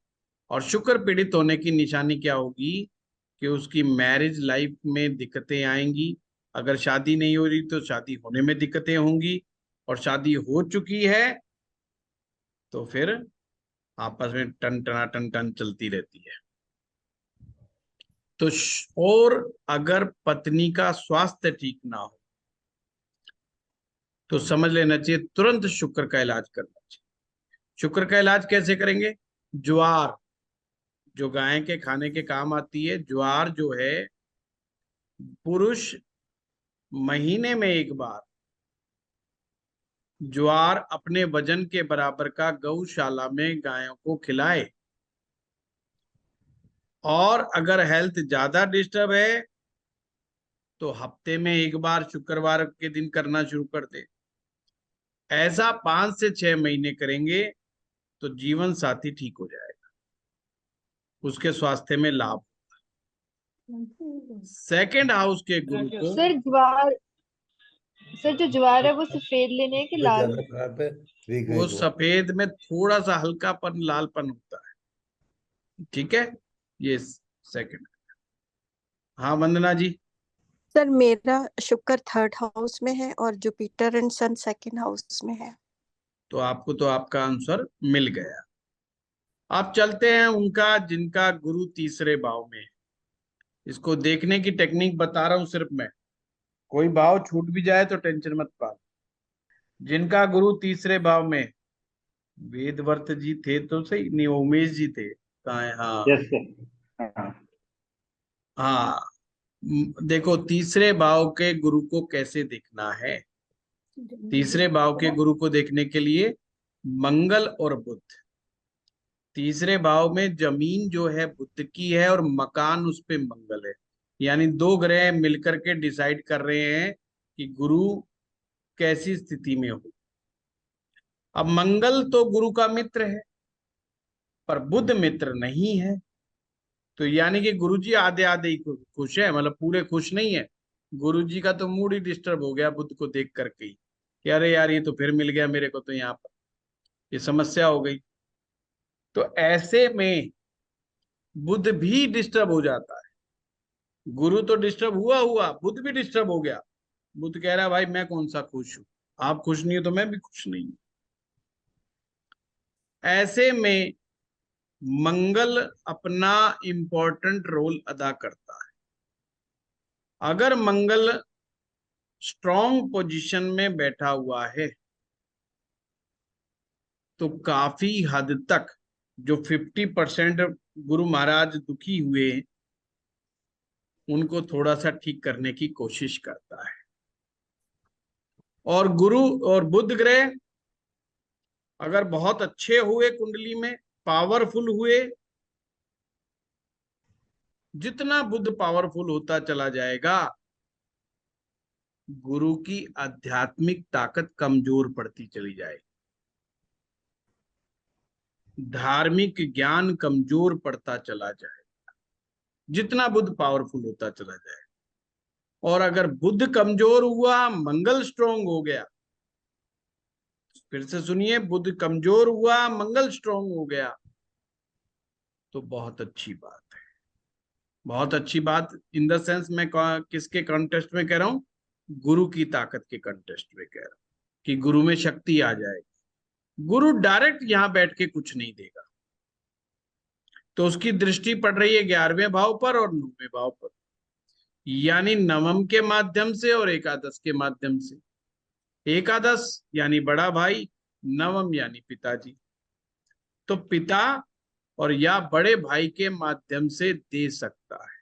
और शुक्र पीड़ित होने की निशानी क्या होगी कि उसकी मैरिज लाइफ में दिक्कतें आएंगी। अगर शादी नहीं हो रही तो शादी होने में दिक्कतें होंगी, और शादी हो चुकी है तो फिर आपस में टन टना टन टन चलती रहती है। तो और अगर पत्नी का स्वास्थ्य ठीक ना हो तो समझ लेना चाहिए तुरंत शुक्र का इलाज करना चाहिए। शुक्र का इलाज कैसे करेंगे? ज्वार, जो गाय के खाने के काम आती है, ज्वार जो है, पुरुष महीने में एक बार ज्वार अपने वजन के बराबर का गौशाला में गायों को खिलाए। और अगर हेल्थ ज्यादा डिस्टर्ब है तो हफ्ते में एक बार शुक्रवार के दिन करना शुरू कर दे। ऐसा 5 से 6 महीने करेंगे तो जीवन साथी ठीक हो जाएगा, उसके स्वास्थ्य में लाभ। सेकंड हाउस के गुरु को, सर ज्वार, सर जो ज्वार है वो सफेद लेने हैं कि तबीयत लाल? ज्यादा खराब है, वीक है वो वो। सफेद में थोड़ा सा हल्कापन लालपन होता है। ठीक है, ये सेकंड। हाँ वंदना जी। सर मेरा शुक्र थर्ड हाउस में है और Jupiter and sun second house में है। तो आपको तो आपका आंसर मिल गया। आप चलते हैं उनका जिनका गुरु तीसरे भाव में है। इसको देखने की टेक्निक बता रहा हूं सिर्फ मैं, कोई भाव छूट भी जाए तो टेंशन मत पा। जिनका गुरु तीसरे भाव में, वेदवर्त जी थे तो सही, नहीं उमेश जी थे, कहाँ है? हाँ यस सर। हाँ। देखो तीसरे भाव के गुरु को कैसे देखना है। तीसरे भाव के गुरु को देखने के लिए मंगल और बुध। तीसरे भाव में जमीन जो है बुध की है और मकान उस पे मंगल है, यानी दो ग्रह मिलकर के डिसाइड कर रहे हैं कि गुरु कैसी स्थिति में हो। अब मंगल तो गुरु का मित्र है पर बुध मित्र नहीं है, तो यानी कि गुरुजी आधे आधे ही खुश है, मतलब पूरे खुश नहीं है। गुरुजी का तो मूड ही डिस्टर्ब हो गया बुध को देख करके ही कि अरे यार ये तो फिर मिल गया मेरे को, तो यहाँ पर ये समस्या हो गई। तो ऐसे में बुध भी डिस्टर्ब हो जाता है। गुरु तो डिस्टर्ब हुआ बुध भी डिस्टर्ब हो गया। बुध कह रहा है भाई मैं कौन सा खुश हूं, आप खुश नहीं हो तो मैं भी खुश नहीं हूं। ऐसे में मंगल अपना इंपॉर्टेंट रोल अदा करता है। अगर मंगल स्ट्रॉन्ग पोजीशन में बैठा हुआ है तो काफी हद तक जो 50% गुरु महाराज दुखी हुए उनको थोड़ा सा ठीक करने की कोशिश करता है। और गुरु और बुध ग्रह अगर बहुत अच्छे हुए, कुंडली में पावरफुल हुए, जितना बुध पावरफुल होता चला जाएगा गुरु की आध्यात्मिक ताकत कमजोर पड़ती चली जाएगी, धार्मिक ज्ञान कमजोर पड़ता चला जाएगा जितना बुध पावरफुल होता चला जाएगा। और अगर बुध कमजोर हुआ, मंगल स्ट्रांग हो गया, फिर से सुनिए, बुध कमजोर हुआ, मंगल स्ट्रांग हो गया तो बहुत अच्छी बात है। बहुत अच्छी बात इन द सेंस मैं किसके कॉन्टेस्ट में कह रहा हूं, गुरु की ताकत के कॉन्टेस्ट में कह रहा हूं कि गुरु में शक्ति आ जाएगी। गुरु डायरेक्ट यहां बैठ के कुछ नहीं देगा, तो उसकी दृष्टि पड़ रही है 11वें भाव पर और 9वें भाव पर, यानी नवम के माध्यम से और एकादश के माध्यम से। एकादश यानी बड़ा भाई, नवम यानी पिताजी। तो पिता और या बड़े भाई के माध्यम से दे सकता है।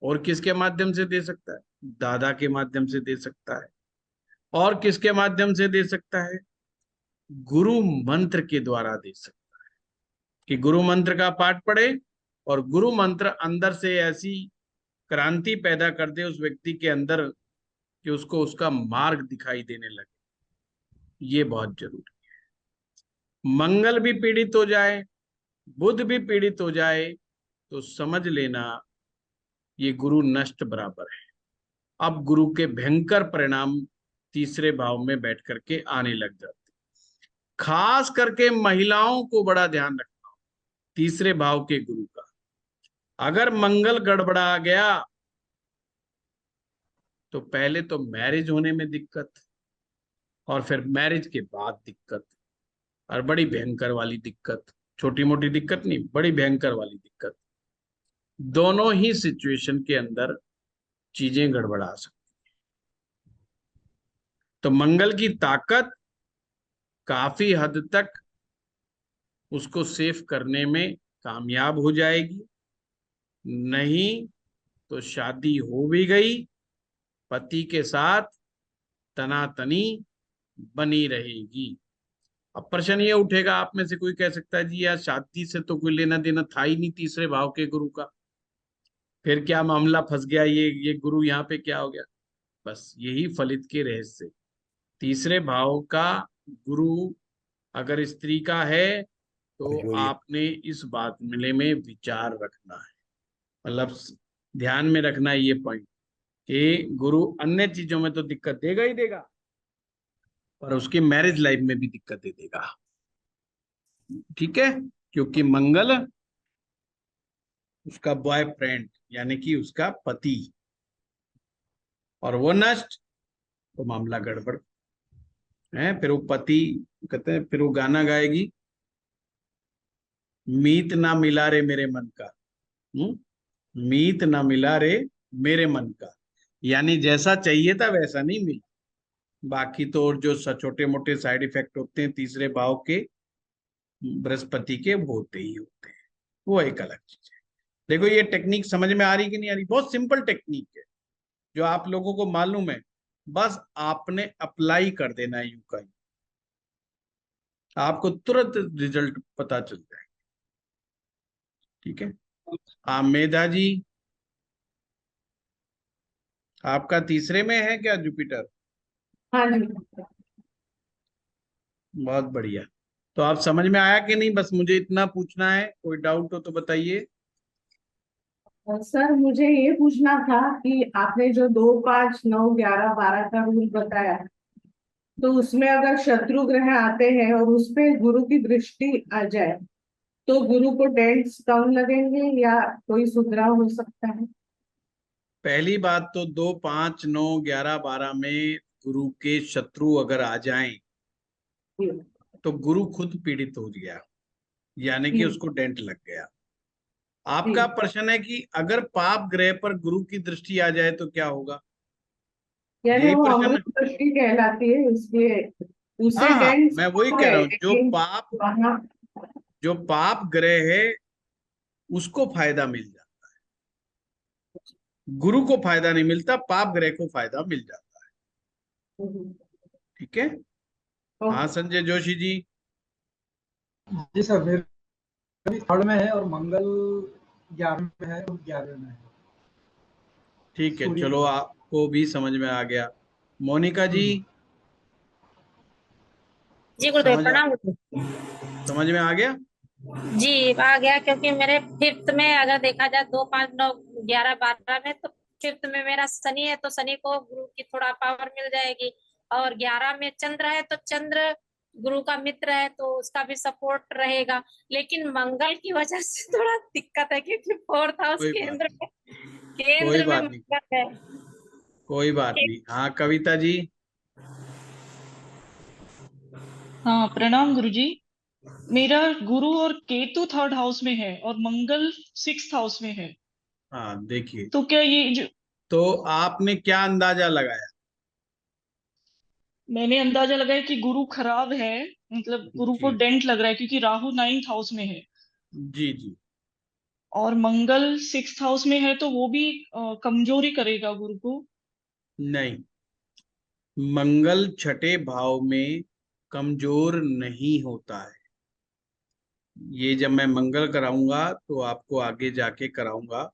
और किसके माध्यम से दे सकता है, दादा के माध्यम से दे सकता है। और किसके माध्यम से दे सकता है, गुरु मंत्र के द्वारा दे सकता है कि गुरु मंत्र का पाठ पढ़े और गुरु मंत्र अंदर से ऐसी क्रांति पैदा कर दे उस व्यक्ति के अंदर कि उसको उसका मार्ग दिखाई देने लगे। ये बहुत जरूरी है। मंगल भी पीड़ित हो जाए, बुध भी पीड़ित हो जाए तो समझ लेना ये गुरु नष्ट बराबर है। अब गुरु के भयंकर परिणाम तीसरे भाव में बैठ करके आने लग जाते। खास करके महिलाओं को बड़ा ध्यान रखना तीसरे भाव के गुरु का। अगर मंगल गड़बड़ा गया तो पहले तो मैरिज होने में दिक्कत, और फिर मैरिज के बाद दिक्कत, और बड़ी भयंकर वाली दिक्कत। छोटी मोटी दिक्कत नहीं, बड़ी भयंकर वाली दिक्कत। दोनों ही सिचुएशन के अंदर चीजें गड़बड़ा सकती हैं। तो मंगल की ताकत काफी हद तक उसको सेफ करने में कामयाब हो जाएगी। नहीं तो शादी हो भी गई, पति के साथ तनातनी बनी रहेगी। अब प्रश्न ये उठेगा, आप में से कोई कह सकता है जी यार शादी से तो कोई लेना देना था ही नहीं तीसरे भाव के गुरु का, फिर क्या मामला फंस गया, ये गुरु यहाँ पे क्या हो गया। बस यही फलित के रहस्य। तीसरे भाव का गुरु अगर स्त्री का है तो आपने इस बात में विचार रखना है, मतलब ध्यान में रखना है ये पॉइंट कि गुरु अन्य चीजों में तो दिक्कत देगा ही देगा, पर उसकी मैरिज लाइफ में भी दिक्कत दे देगा। ठीक है, क्योंकि मंगल उसका बॉयफ्रेंड यानी कि उसका पति, और वो नष्ट तो मामला गड़बड़ है। फिर वो पति कहते हैं, फिर वो गाना गाएगी, मीत ना मिला रे मेरे मन का, मीत ना मिला रे मेरे मन का, यानी जैसा चाहिए था वैसा नहीं मिला। बाकी तो और जो छोटे मोटे साइड इफेक्ट होते हैं तीसरे भाव के बृहस्पति के वो होते ही होते हैं, वो एक अलग चीज है। देखो ये टेक्निक समझ में आ रही कि नहीं आ रही, बहुत सिंपल टेक्निक है जो आप लोगों को मालूम है बस आपने अप्लाई कर देना है यूं का यूं, आपको तुरंत रिजल्ट पता चल जाएगा। ठीक है। हाँ मेधा जी, आपका तीसरे में है क्या जुपिटर? हाँ जी। बहुत बढ़िया। तो आप समझ में आया कि नहीं, बस मुझे इतना पूछना है, कोई डाउट हो तो बताइए। सर मुझे ये पूछना था कि आपने जो 2, 5, 9, 11, 12 का रूल बताया, तो उसमें अगर शत्रु ग्रह आते हैं और उस पे गुरु की दृष्टि आ जाए तो गुरु को डेंट्स कम लगेंगे या कोई सुधराव हो सकता है? पहली बात तो 2, 5, 9, 11, 12 में गुरु के शत्रु अगर आ जाएं जी, तो गुरु खुद पीड़ित हो गया, यानी कि जी, उसको डेंट लग गया। जी। आपका प्रश्न है कि अगर पाप ग्रह पर गुरु की दृष्टि आ जाए तो क्या होगा, यानी यही वो प्रश्न अमृत है? दृष्टि कहलाती है, इसलिए हाँ उसे हाँ, डेंट्स मैं वही कम कह है, रहा हूँ, लेकिन वहाँ जो पाप ग्रह है उसको फायदा मिल जाता है, गुरु को फायदा नहीं मिलता, पाप ग्रह को फायदा मिल जाता है। ठीक है। हाँ संजय जोशी जी। जी सर, मेरा भी थर्ड में है और मंगल 11 में है और 11 में है। ठीक है, सूर्य के चलो साथ। आपको भी समझ में आ गया। मोनिका जी, जी गुरुदेव समझ प्रणाम। समझ में आ गया? जी आ गया, क्योंकि मेरे फिफ्थ में अगर देखा जाए 2, 5, 9, 11, 12 में, तो फिफ्थ में मेरा शनि है, तो शनि को गुरु की थोड़ा पावर मिल जाएगी। और 11 में चंद्र है, तो चंद्र गुरु का मित्र है, तो उसका भी सपोर्ट रहेगा। लेकिन मंगल की वजह से थोड़ा दिक्कत है, क्योंकि फोर्थ हाउस कोई बात केंद्र में, कोई केंद्र में बात नहीं, मंगल है। कोई बात नहीं। हाँ कविता जी। हाँ प्रणाम गुरुजी। मेरा गुरु और केतु थर्ड हाउस में है और मंगल 6th हाउस में है। हाँ देखिए, तो क्या ये जो तो आपने क्या अंदाजा लगाया? मैंने अंदाजा लगाया कि गुरु खराब है, मतलब गुरु को जी डेंट लग रहा है, क्योंकि राहु 9th हाउस में है जी जी। और मंगल 6th हाउस में है, तो वो भी कमजोरी करेगा गुरु को। नहीं, मंगल छठे भाव में कमजोर नहीं होता है। ये जब मैं मंगल कराऊंगा तो आपको आगे जाके कराऊंगा,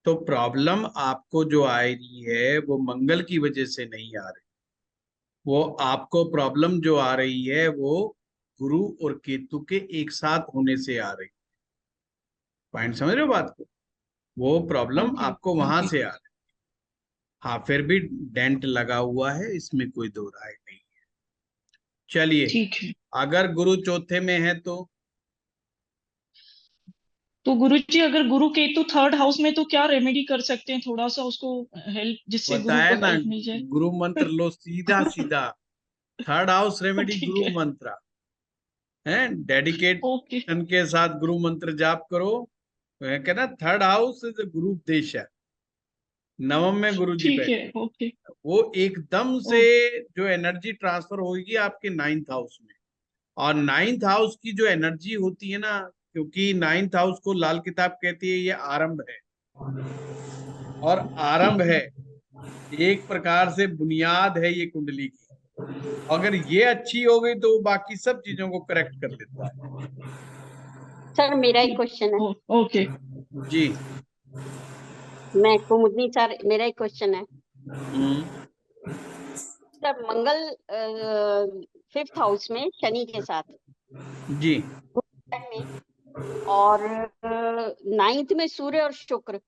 तो प्रॉब्लम आपको जो आ रही है वो मंगल की वजह से नहीं आ रही, वो आपको प्रॉब्लम जो आ रही है वो गुरु और केतु के एक साथ होने से आ रही। पॉइंट समझ रहे हो बात को? वो प्रॉब्लम ओके। आपको वहां से आ रही। हाँ फिर भी डेंट लगा हुआ है, इसमें कोई दो राय नहीं है। चलिए, ठीक है। अगर गुरु चौथे में है तो गुरुजी, अगर गुरु केतु थर्ड हाउस में, तो क्या रेमेडी कर सकते हैं, थोड़ा सा उसको हेल्प, जिससे गुरु बताया को ना, हेल्प मिल जाए? गुरु मंत्र लो सीधा सीधा। थर्ड हाउस रेमेडी ठीक गुरु है। मंत्र है, ओके। डेडिकेशन के साथ गुरु मंत्र जाप करो। कहना थर्ड हाउस इज गुरु उपदेश है, नवम में गुरु जी ठीक है। बैठे, ओके। वो एकदम से ओ, जो एनर्जी ट्रांसफर होगी आपके 9th हाउस में। और 9th हाउस की जो एनर्जी होती है ना, क्योंकि 9th हाउस को लाल किताब कहती है ये आरंभ है, और आरंभ ठीक है। है, एक प्रकार से बुनियाद है ये कुंडली की। अगर ये अच्छी हो गई तो वो बाकी सब चीजों को करेक्ट कर देता है। सर मेरा एक क्वेश्चन है। ओके। जी। मैं कुमुदनी सर, मेरा एक क्वेश्चन है। हम्म। सर मंगल 5th हाउस में शनि के साथ जी। में, और 9th में सूर्य और शुक्र।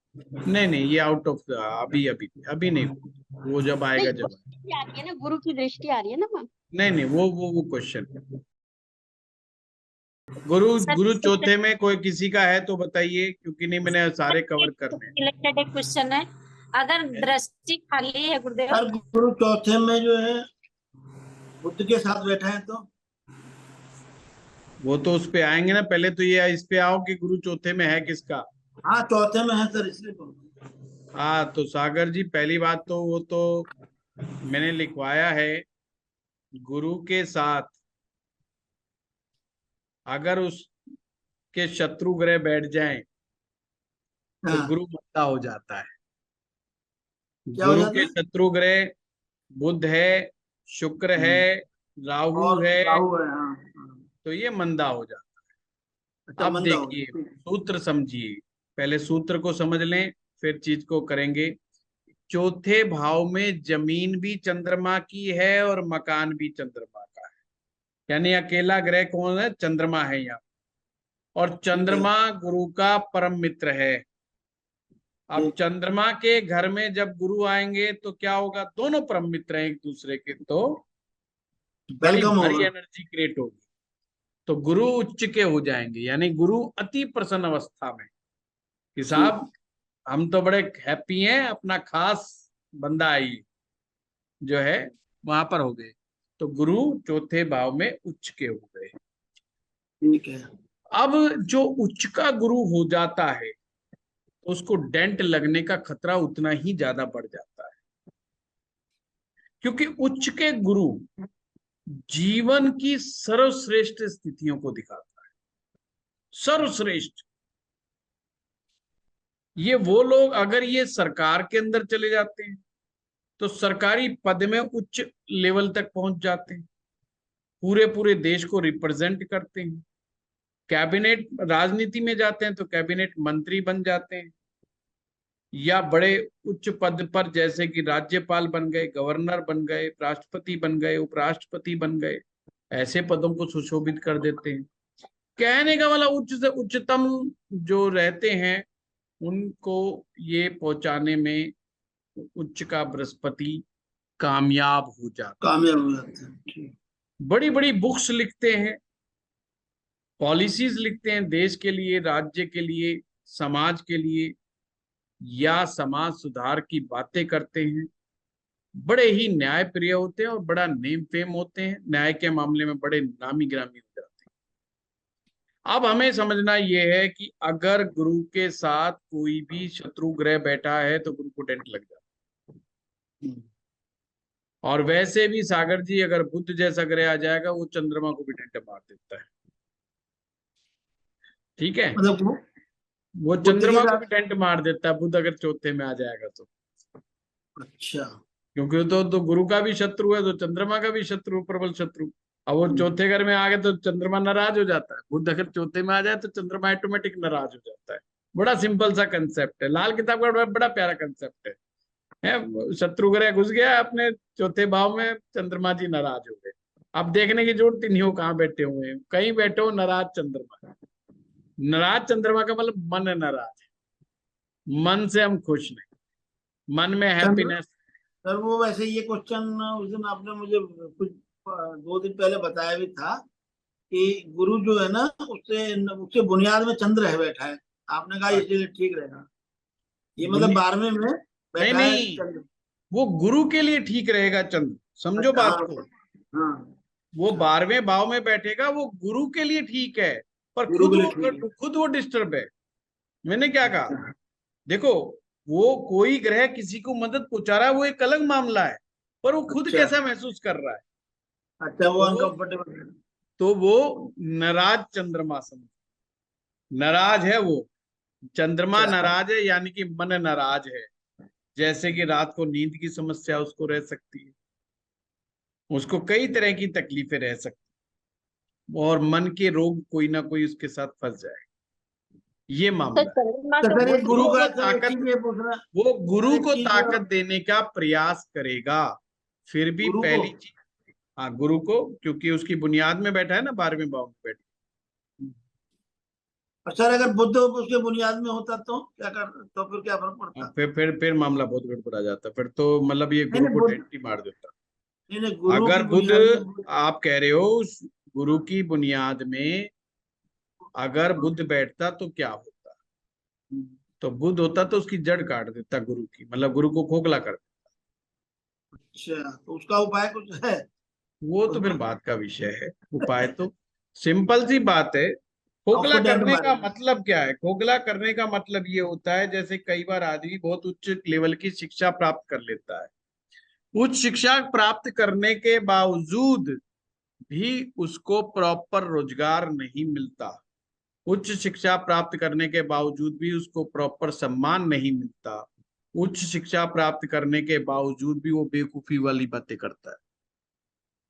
नहीं नहीं, ये आउट ऑफ अभी अभी अभी नहीं, वो जब नहीं, आएगा वो जब आएगा। दृष्टि आ रही है ना, गुरु की दृष्टि आ रही है ना मैम। नहीं नहीं, वो क्वेश्चन, गुरु सर गुरु चौथे में कोई किसी का है तो बताइए, क्योंकि नहीं मैंने सारे कवर करने हैं। रिलेटेड एक क्वेश्चन है। अगर दृष्टि खाली है गुरुदेव, सर गुरु चौथे में जो है बुद्ध के साथ बैठा है, तो वो तो उस पे आएंगे ना, पहले तो ये इस पे आओ कि गुरु चौथे में है किसका। हाँ चौथे में है सर, इसलिए बोल रहा हूं। हाँ तो सागर जी, पहली बात तो वो तो मैंने लिखवाया है, गुरु के साथ अगर उसके शत्रु ग्रह बैठ जाएं तो हाँ, गुरु मंदा हो जाता है। क्या हो गुरु जाता के है? शत्रु ग्रह बुध है, शुक्र है, राहु और है, राहु है, हाँ हाँ। तो ये मंदा हो जाता है। अच्छा, अब मंदा हो देखिए, गया, ठीक। सूत्र समझिए, पहले सूत्र को समझ लें फिर चीज को करेंगे। चौथे भाव में जमीन भी चंद्रमा की है और मकान भी चंद्रमा का है, यानी अकेला ग्रह कौन है? चंद्रमा है यहाँ। और चंद्रमा गुरु का परम मित्र है। अब ठीक। चंद्रमा के घर में जब गुरु आएंगे तो क्या होगा? दोनों परम मित्र हैं एक दूसरे के, तो बड़ी वेलकम भारी होगा। एनर्जी क्रिएट होगी। तो गुरु उच्च के हो जाएंगे, यानी गुरु अति प्रसन्न अवस्था में कि साहब हम तो बड़े हैप्पी हैं, अपना खास बंदा आई जो है वहां पर हो गए। तो गुरु चौथे भाव में उच्च के हो गए। ठीक है। अब जो उच्च का गुरु हो जाता है तो उसको डेंट लगने का खतरा उतना ही ज्यादा बढ़ जाता है, क्योंकि उच्च के गुरु जीवन की सर्वश्रेष्ठ स्थितियों को दिखाता है। सर्वश्रेष्ठ। ये वो लोग अगर ये सरकार के अंदर चले जाते हैं तो सरकारी पद में उच्च लेवल तक पहुंच जाते हैं, पूरे पूरे देश को रिप्रेजेंट करते हैं। कैबिनेट राजनीति में जाते हैं तो कैबिनेट मंत्री बन जाते हैं, या बड़े उच्च पद पर जैसे कि राज्यपाल बन गए, गवर्नर बन गए, राष्ट्रपति बन गए, उपराष्ट्रपति बन गए, ऐसे पदों को सुशोभित कर देते हैं। कहने का वाला उच्च से उच्चतम जो रहते हैं उनको ये पहुंचाने में उच्च का बृहस्पति कामयाब हो जाता है। कामयाब हो जाते हैं, ठीक। बड़ी बड़ी बुक्स लिखते हैं, पॉलिसीज लिखते हैं देश के लिए, राज्य के लिए, समाज के लिए, या समाज सुधार की बातें करते हैं। बड़े ही न्याय प्रिय होते हैं और बड़ा नेम फेम होते हैं, न्याय के मामले में बड़े नामी गिरामी हो जाते हैं। अब हमें समझना यह है कि अगर गुरु के साथ कोई भी शत्रु ग्रह बैठा है तो गुरु को डेंट लग जाता है। और वैसे भी सागर जी, अगर बुध जैसा ग्रह आ जाएगा वो चंद्रमा को भी डेंट मार देता है। ठीक है, मतलब वो बुध के चंद्रमा को साथ- भी डेंट मार देता है बुध अगर चौथे में आ जाएगा तो। अच्छा, क्योंकि तो गुरु का भी शत्रु है, तो चंद्रमा का भी शत्रु, प्रबल शत्रु। अब वो चौथे घर में आ गए तो चंद्रमा नाराज हो जाता है। बुध अगर चौथे में आ जाए तो चंद्रमा ऑटोमेटिक नाराज हो जाता है। बड़ा सिंपल सा कंसेप्ट है, लाल किताब का बड़ा प्यारा कंसेप्ट है। शत्रु ग्रह घुस गया अपने चौथे भाव में, चंद्रमा जी नाराज हो गए। अब देखने की जरूरत ही नहीं हो कहाँ बैठे हुए हैं, कहीं बैठे हो नाराज चंद्रमा। नाराज चंद्रमा का मतलब मन नाराज है, मन से हम खुश नहीं, मन में हैप्पीनेस। सर वो वैसे ये क्वेश्चन उस दिन आपने मुझे कुछ 2 दिन पहले बताया भी था कि गुरु जो है ना उससे उसके बुनियाद में चंद्र है बैठा है। आपने कहा इसलिए ठीक रहेगा, ये मतलब 12वें में बैठा है नहीं, चंद्र। वो गुरु के लिए ठीक रहेगा चंद्र, समझो अच्छा, बात को। हाँ, वो 12वें भाव में बैठेगा, वो गुरु के लिए ठीक है, पर गुरु के लिए ठीक है। खुद वो डिस्टर्ब है। मैंने क्या कहा, देखो वो कोई ग्रह किसी को मदद पहुंचा रहा है वो एक अलग मामला है, पर वो खुद अच्छा। कैसा महसूस कर रहा है, अच्छा, वो अनकंफर्टेबल है। तो वो नाराज चंद्रमा समझ, नाराज है वो। चंद्रमा अच्छा। नाराज है यानी कि मन नाराज है। जैसे कि रात को नींद की समस्या उसको रह सकती है, उसको कई तरह की तकलीफें रह सकती, और मन के रोग कोई ना कोई उसके साथ फंस जाए, ये मामला है। चंद्रमा तो तो सर ये गुरु वो का ताकत, ठीक है पूछना, वो गुरु एक को चीज ताकत देने का प्रयास करेगा। फिर भी गुरु को? पहली चीज, हाँ गुरु को, क्योंकि उसकी बुनियाद में बैठा है ना, 12वें भाव में बैठा। और सर अगर बुद्ध उसके बुनियाद में होता तो क्या कर, तो फिर क्या फर्क पड़ता? फिर मामला बहुत गड़बड़ा जाता, फिर तो मतलब ये गुरु को बुद्ध, डेंट ही मार देता। नहीं गुरु अगर की बुध, बुनियाद में आप कह रहे हो उस गुरु की बुनियाद में अगर बुध बैठता तो क्या होता, तो बुध होता तो उसकी जड़ काट देता गुरु की, मतलब गुरु को खोखला कर देता। अच्छा, तो उसका उपाय कुछ है? वो तो फिर बात का विषय है। उपाय तो सिंपल सी बात है। खोखला उसको डेंट करने का मारेगा। मतलब क्या है? खोखला करने का मतलब ये होता है, जैसे कई बार आदमी बहुत उच्च लेवल की शिक्षा प्राप्त कर लेता है, उच्च शिक्षा प्राप्त करने के बावजूद भी उसको प्रॉपर रोजगार नहीं मिलता, उच्च शिक्षा प्राप्त करने के बावजूद भी उसको प्रॉपर सम्मान नहीं मिलता, उच्च शिक्षा प्राप्त करने के बावजूद भी वो बेवकूफी वाली बातें करता है।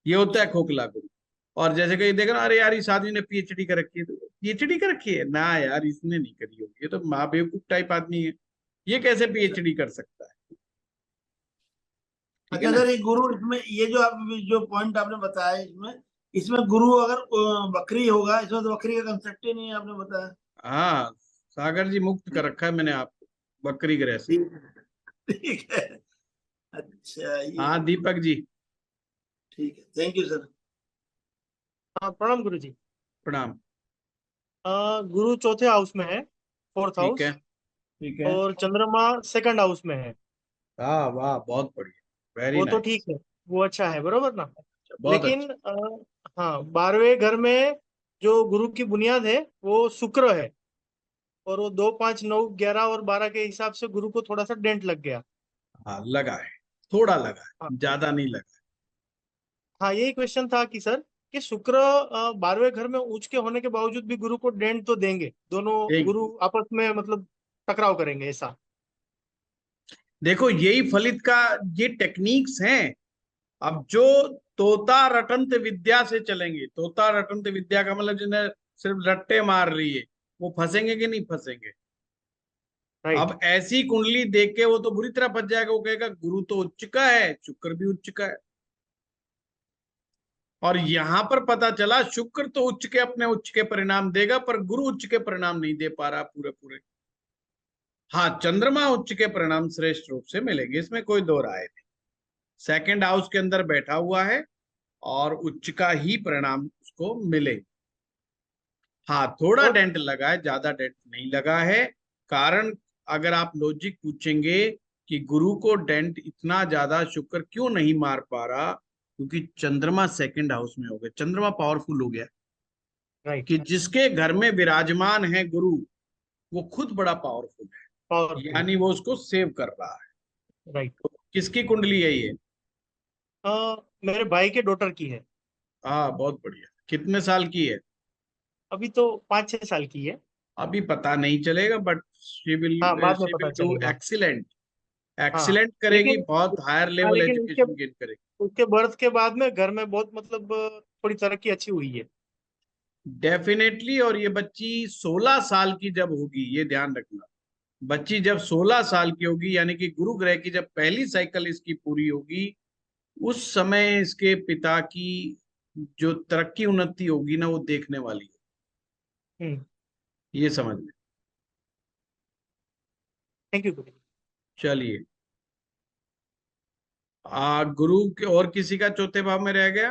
ये होता है खोखला गुरु। और जैसे कहीं देखा ना, अरे यार इस आदमी ने पीएचडी कर रखी है, तो पीएचडी कर रखी है ना यार, इसने नहीं करी होगी, ये तो माँ बेवकूफ टाइप आदमी है, ये कैसे पीएचडी कर सकता है? ठीक है अच्छा ना? सर, ये गुरु इसमें ये जो पॉइंट आपने बताया, इसमें गुरु अगर बकरी होगा, इसमें तो बकरी का कंसेप्ट ही नहीं है, आपने बताया। हाँ, सागर जी मुक्त कर रखा है मैंने आपको बकरी ग्रह से। ठीक है। अच्छा, ये हाँ दीपक जी। ठीक है, थैंक यू सर। हाँ, प्रणाम गुरु जी। प्रणाम। गुरु चौथे हाउस में है, फोर्थ ठीक हाउस, है, ठीक है। और चंद्रमा सेकंड हाउस में है। वाह वाह, बहुत बढ़िया, वेरी वो तो नाइस। ठीक है, वो अच्छा है, बरोबर ना। बहुत लेकिन अच्छा। हाँ, 12वें घर में जो गुरु की बुनियाद है वो शुक्र है, और वो 2, 5, 9, 11 और 12 के हिसाब से गुरु को थोड़ा सा डेंट लग गया। हाँ लगा है, थोड़ा लगा हाँ है, ज्यादा नहीं लगा। हाँ, यही क्वेश्चन था कि सर, कि शुक्र 12वें घर में उच्च के होने के बावजूद भी गुरु को डेंट तो देंगे, दोनों एक गुरु आपस में मतलब टकराव करेंगे, ऐसा। देखो, यही फलित का ये टेक्निक्स हैं। अब जो तोता रटंत विद्या से चलेंगे, तोता रटंत विद्या का मतलब जिन्हें सिर्फ रट्टे मार रही है, वो फंसेंगे कि नहीं फंसेंगे? अब ऐसी कुंडली देख के वो तो बुरी तरह फंस जाएगा, वो कहेगा गुरु तो उच्च का है, शुक्र भी उच्च का है। और यहां पर पता चला शुक्र तो उच्च के अपने उच्च के परिणाम देगा, पर गुरु उच्च के परिणाम नहीं दे पा रहा पूरे पूरे। हाँ, चंद्रमा उच्च के परिणाम श्रेष्ठ रूप से मिलेंगे, इसमें कोई दो राय नहीं। सेकंड हाउस के अंदर बैठा हुआ है और उच्च का ही परिणाम उसको मिले। हाँ, थोड़ा डेंट लगा है, ज्यादा डेंट नहीं लगा है। कारण अगर आप लॉजिक पूछेंगे कि गुरु को डेंट इतना ज्यादा शुक्र क्यों नहीं मार पा रहा, क्योंकि चंद्रमा सेकंड हाउस में हो गया, चंद्रमा पावरफुल हो गया। कि जिसके घर में विराजमान है गुरु, वो खुद बड़ा पावरफुल है, यानी वो उसको सेव कर रहा है। राइट। तो किसकी कुंडली है ये? मेरे भाई के डॉटर की है। हाँ, बहुत बढ़िया। कितने साल की है? अभी तो 5-6 साल की है। अभी पता नहीं चलेगा, बट शी विल हाँ, बाद में पता डू चलेगा। एक्सीलेंट। हाँ, एक्सीलेंट करेगी, लेकिन बहुत हायर हाँ, लेवल लेकिन एजुकेशन गेन करेगी। उसके बर्थ के बाद में घर में बहुत मतलब थोड़ी तरक्की अच्छी हुई है। डेफिनेटली। और ये बच्ची 16 साल की जब होगी, ये ध्यान रखना, बच्ची जब 16 साल की होगी, यानी कि गुरु ग्रह की जब पहली साइकिल इसकी पूरी होगी, उस समय इसके पिता की जो तरक्की उन्नति होगी ना, वो देखने वाली है। ये समझ लें। Thank you. चलिए, गुरु के और किसी का चौथे भाव में रह गया?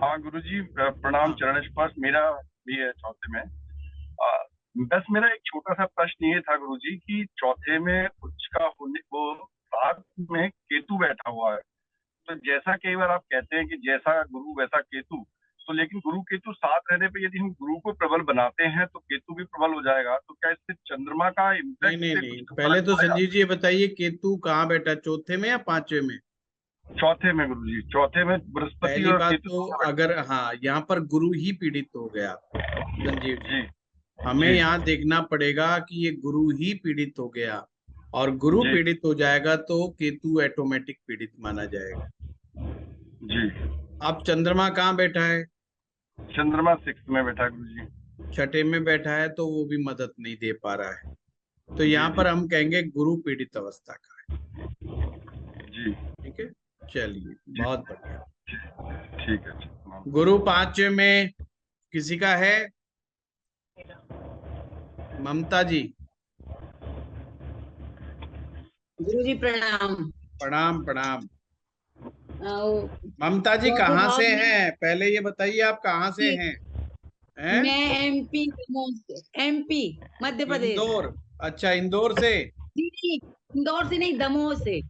हाँ गुरुजी, प्रणाम चरण स्पर्श। मेरा भी है चौथे में। बस मेरा एक छोटा सा प्रश्न ये था गुरुजी कि चौथे में उच्च का होने, वो साथ में केतु बैठा हुआ है, तो जैसा कई बार आप कहते हैं कि जैसा गुरु वैसा केतु, तो लेकिन गुरु केतु साथ रहने पे यदि हम गुरु को प्रबल बनाते हैं तो केतु भी प्रबल हो जाएगा, तो क्या इससे चंद्रमा का इम्पैक्ट? नहीं, पहले तो संजीव जी ये बताइए, केतु कहाँ बैठा, चौथे में या पांचवे में? चौथे में गुरुजी, चौथे में बृहस्पति पहली और बात केतु। तो अगर हाँ, यहाँ पर गुरु ही पीड़ित हो गया संजीव जी, हमें जी। यहाँ देखना पड़ेगा कि ये गुरु ही पीड़ित हो गया, और गुरु जी। पीड़ित हो जाएगा तो केतु ऑटोमेटिक पीड़ित माना जाएगा। जी। अब चंद्रमा कहाँ बैठा है? चंद्रमा 6 में बैठा है गुरुजी। छठे में बैठा है, तो वो भी मदद नहीं दे पा रहा है, तो यहाँ पर हम कहेंगे गुरु पीड़ित अवस्था का है। जी। ठीक है, चलिए, बहुत बढ़िया। ठीक है। गुरु पांचवे में किसी का है? ममता जी। गुरु जी प्रणाम। प्रणाम प्रणाम। ममता जी चौथे कहाँ भाव से में- हैं? पहले ये बताइए, आप कहाँ से हैं? हैं? मैं एमपी एमपी मध्य प्रदेश। इंदौर। अच्छा, इंदौर से। नहीं, इंदौर से नहीं, दमोह से।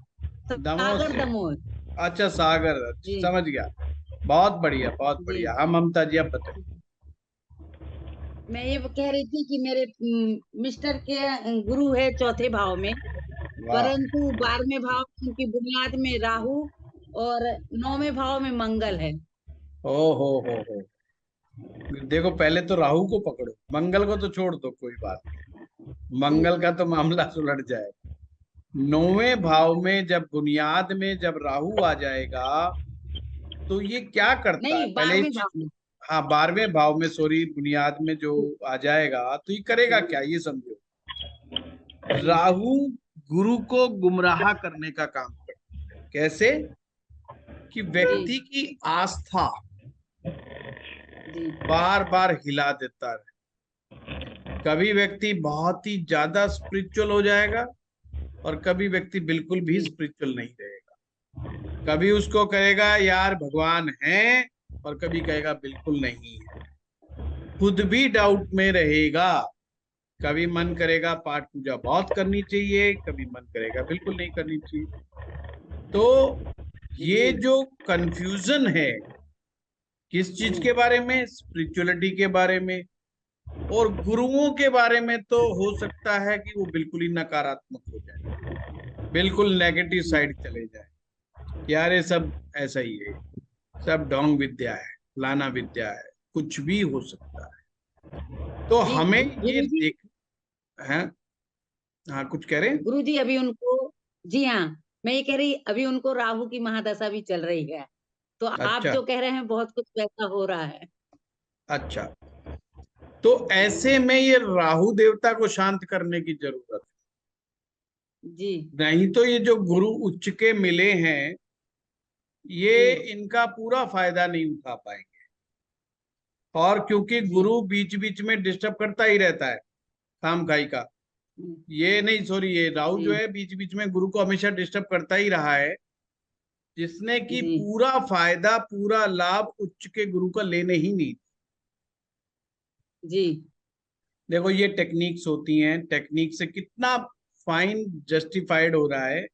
दमोह सागर से। दमोह। अच्छा, सागर, समझ गया। बहुत बढ़िया, बहुत जी। बढ़िया। हाँ ममता जी, आप बताइए। मैं ये कह रही थी कि मेरे मिस्टर के गुरु है चौथे भाव में, परंतु 12वें भाव की बुनियाद में राहु और 9वें भाव में मंगल है। ओ हो। देखो, पहले तो राहु को पकड़ो, मंगल को तो छोड़ दो, कोई बात नहीं। मंगल का तो मामला सुलझ जाए। 9वें भाव में जब बुनियाद में जब राहु आ जाएगा तो ये क्या करता है, नहीं, पहले 12वें भाव में। हाँ 12वें भाव में, सॉरी, बुनियाद में जो आ जाएगा तो ये करेगा क्या, ये समझो। राहु गुरु को गुमराह करने का काम करता है। कैसे? कि व्यक्ति की आस्था बार बार हिला देता है। कभी व्यक्ति बहुत ही ज्यादा स्पिरिचुअल हो जाएगा और कभी व्यक्ति बिल्कुल भी स्पिरिचुअल नहीं रहेगा। कभी उसको कहेगा यार भगवान है और कभी कहेगा बिल्कुल नहीं है। खुद भी डाउट में रहेगा। कभी मन करेगा पाठ पूजा बहुत करनी चाहिए, कभी मन करेगा बिल्कुल नहीं करनी चाहिए। तो ये जो कंफ्यूजन है किस चीज के बारे में, स्पिरिचुअलिटी के बारे में, और गुरुओं के बारे में तो हो सकता है कि वो बिल्कुल ही नकारात्मक हो जाए, बिल्कुल नेगेटिव साइड चले जाए, यार ये सब ऐसा ही है, सब ढोंग विद्या है, फलाना विद्या है, कुछ भी हो सकता है। तो हमें ये देख है। हाँ कुछ कह रहे हैं गुरु जी? अभी उनको, जी हाँ, मैं ये कह रही, अभी उनको राहु की महादशा भी चल रही है, तो आप अच्छा। जो कह रहे हैं बहुत कुछ वैसा हो रहा है। अच्छा, तो ऐसे में ये राहु देवता को शांत करने की जरूरत है जी। नहीं तो ये जो गुरु उच्च के मिले हैं ये इनका पूरा फायदा नहीं उठा पाएंगे। और क्योंकि गुरु बीच बीच में डिस्टर्ब करता ही रहता है कामकाई का, ये नहीं, सॉरी, ये राहु जो है बीच बीच में गुरु को हमेशा डिस्टर्ब करता ही रहा है, जिसने कि पूरा फायदा, पूरा लाभ उच्च के गुरु का लेने ही नहीं। जी देखो ये टेक्निक्स होती हैं, टेक्निक से कितना फाइन जस्टिफाइड हो रहा है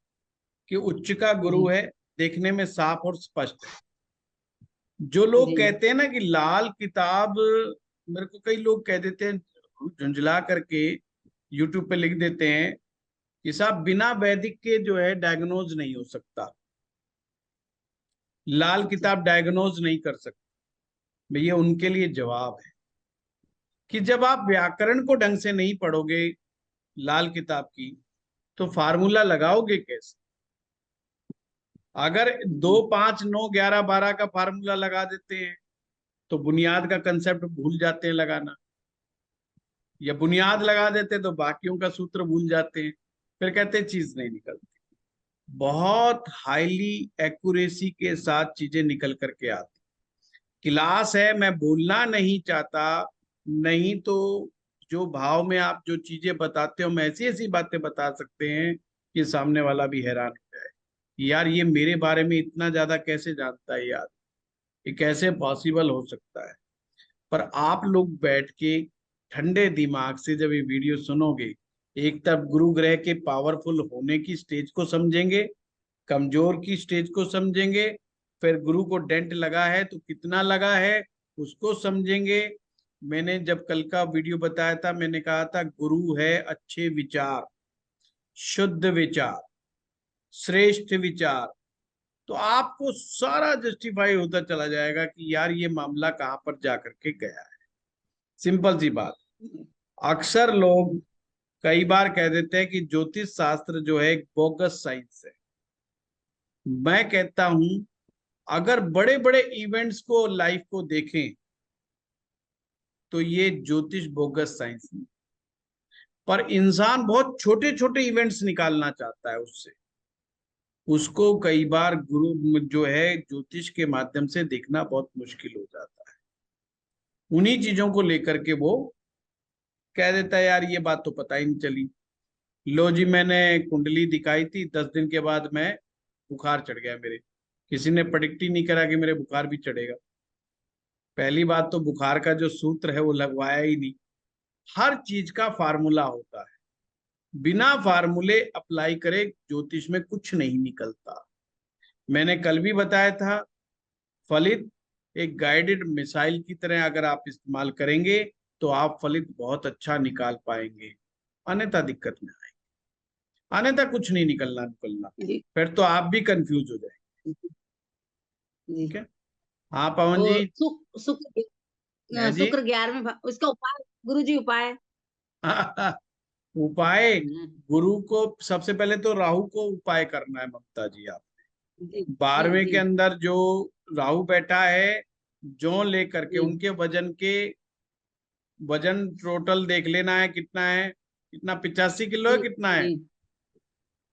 कि उच्च का गुरु है, देखने में साफ और स्पष्ट है। जो लोग कहते हैं ना कि लाल किताब, मेरे को कई लोग कह देते हैं झुंझला करके यूट्यूब पे लिख देते हैं कि साहब बिना वैदिक के जो है डायग्नोज नहीं हो सकता, लाल किताब डायग्नोज नहीं कर सकती। भैया उनके लिए जवाब है कि जब आप व्याकरण को ढंग से नहीं पढ़ोगे लाल किताब की तो फार्मूला लगाओगे कैसे? अगर 2 5 9 11 12 का फार्मूला लगा देते हैं तो बुनियाद का कंसेप्ट भूल जाते हैं लगाना, या बुनियाद लगा देते तो बाकियों का सूत्र भूल जाते हैं, फिर कहते हैं चीज नहीं निकलती। बहुत हाईली एक्यूरेसी के साथ चीजें निकल करके आती। क्लास है, मैं बोलना नहीं चाहता, नहीं तो जो भाव में आप जो चीजें बताते हो मैं ऐसी ऐसी बातें बता सकते हैं कि सामने वाला भी हैरान हो जाए, यार ये मेरे बारे में इतना ज्यादा कैसे जानता है, यार ये कैसे पॉसिबल हो सकता है। पर आप लोग बैठ के ठंडे दिमाग से जब ये वीडियो सुनोगे, एक तरफ गुरु ग्रह के पावरफुल होने की स्टेज को समझेंगे, कमजोर की स्टेज को समझेंगे, फिर गुरु को डेंट लगा है तो कितना लगा है उसको समझेंगे। मैंने जब कल का वीडियो बताया था, मैंने कहा था गुरु है अच्छे विचार, शुद्ध विचार, श्रेष्ठ विचार, तो आपको सारा जस्टिफाई होता चला जाएगा कि यार ये मामला कहां पर जाकर के गया है। सिंपल सी बात। अक्सर लोग कई बार कह देते हैं कि ज्योतिष शास्त्र जो है एक बोगस साइंस है। मैं कहता हूं अगर बड़े बड़े इवेंट्स को, लाइफ को देखें तो ये ज्योतिष बोगस साइंस नहीं, पर इंसान बहुत छोटे छोटे इवेंट्स निकालना चाहता है उससे, उसको कई बार गुरु जो है ज्योतिष के माध्यम से देखना बहुत मुश्किल हो जाता है। उन्हीं चीजों को लेकर के वो कह देता है यार ये बात तो पता ही नहीं चली, लो जी मैंने कुंडली दिखाई थी, 10 दिन के बाद मैं बुखार चढ़ गया मेरे, किसी ने प्रेडिक्ट ही नहीं करा कि मेरे बुखार भी चढ़ेगा। पहली बात तो बुखार का जो सूत्र है वो लगवाया ही नहीं। हर चीज का फार्मूला होता है, बिना फार्मूले अप्लाई करे ज्योतिष में कुछ नहीं निकलता। मैंने कल भी बताया था, फलित एक गाइडेड मिसाइल की तरह अगर आप इस्तेमाल करेंगे तो आप फलित बहुत अच्छा निकाल पाएंगे, अन्यथा दिक्कत में आएंगे, अन्यथा कुछ नहीं निकलना, फिर तो आप भी कंफ्यूज हो जाएंगे। ठीक है। हाँ पवन जी। शुक्र 11वें भाव, उसका उपाय गुरु जी, उपाय उपाय गुरु को सबसे पहले तो राहु को उपाय करना है ममता जी। आप जी 12वें जी के अंदर जो राहु बैठा है, जो लेकर के जी उनके वजन टोटल देख लेना है कितना है, कितना 85 किलो है, जी कितना है? जी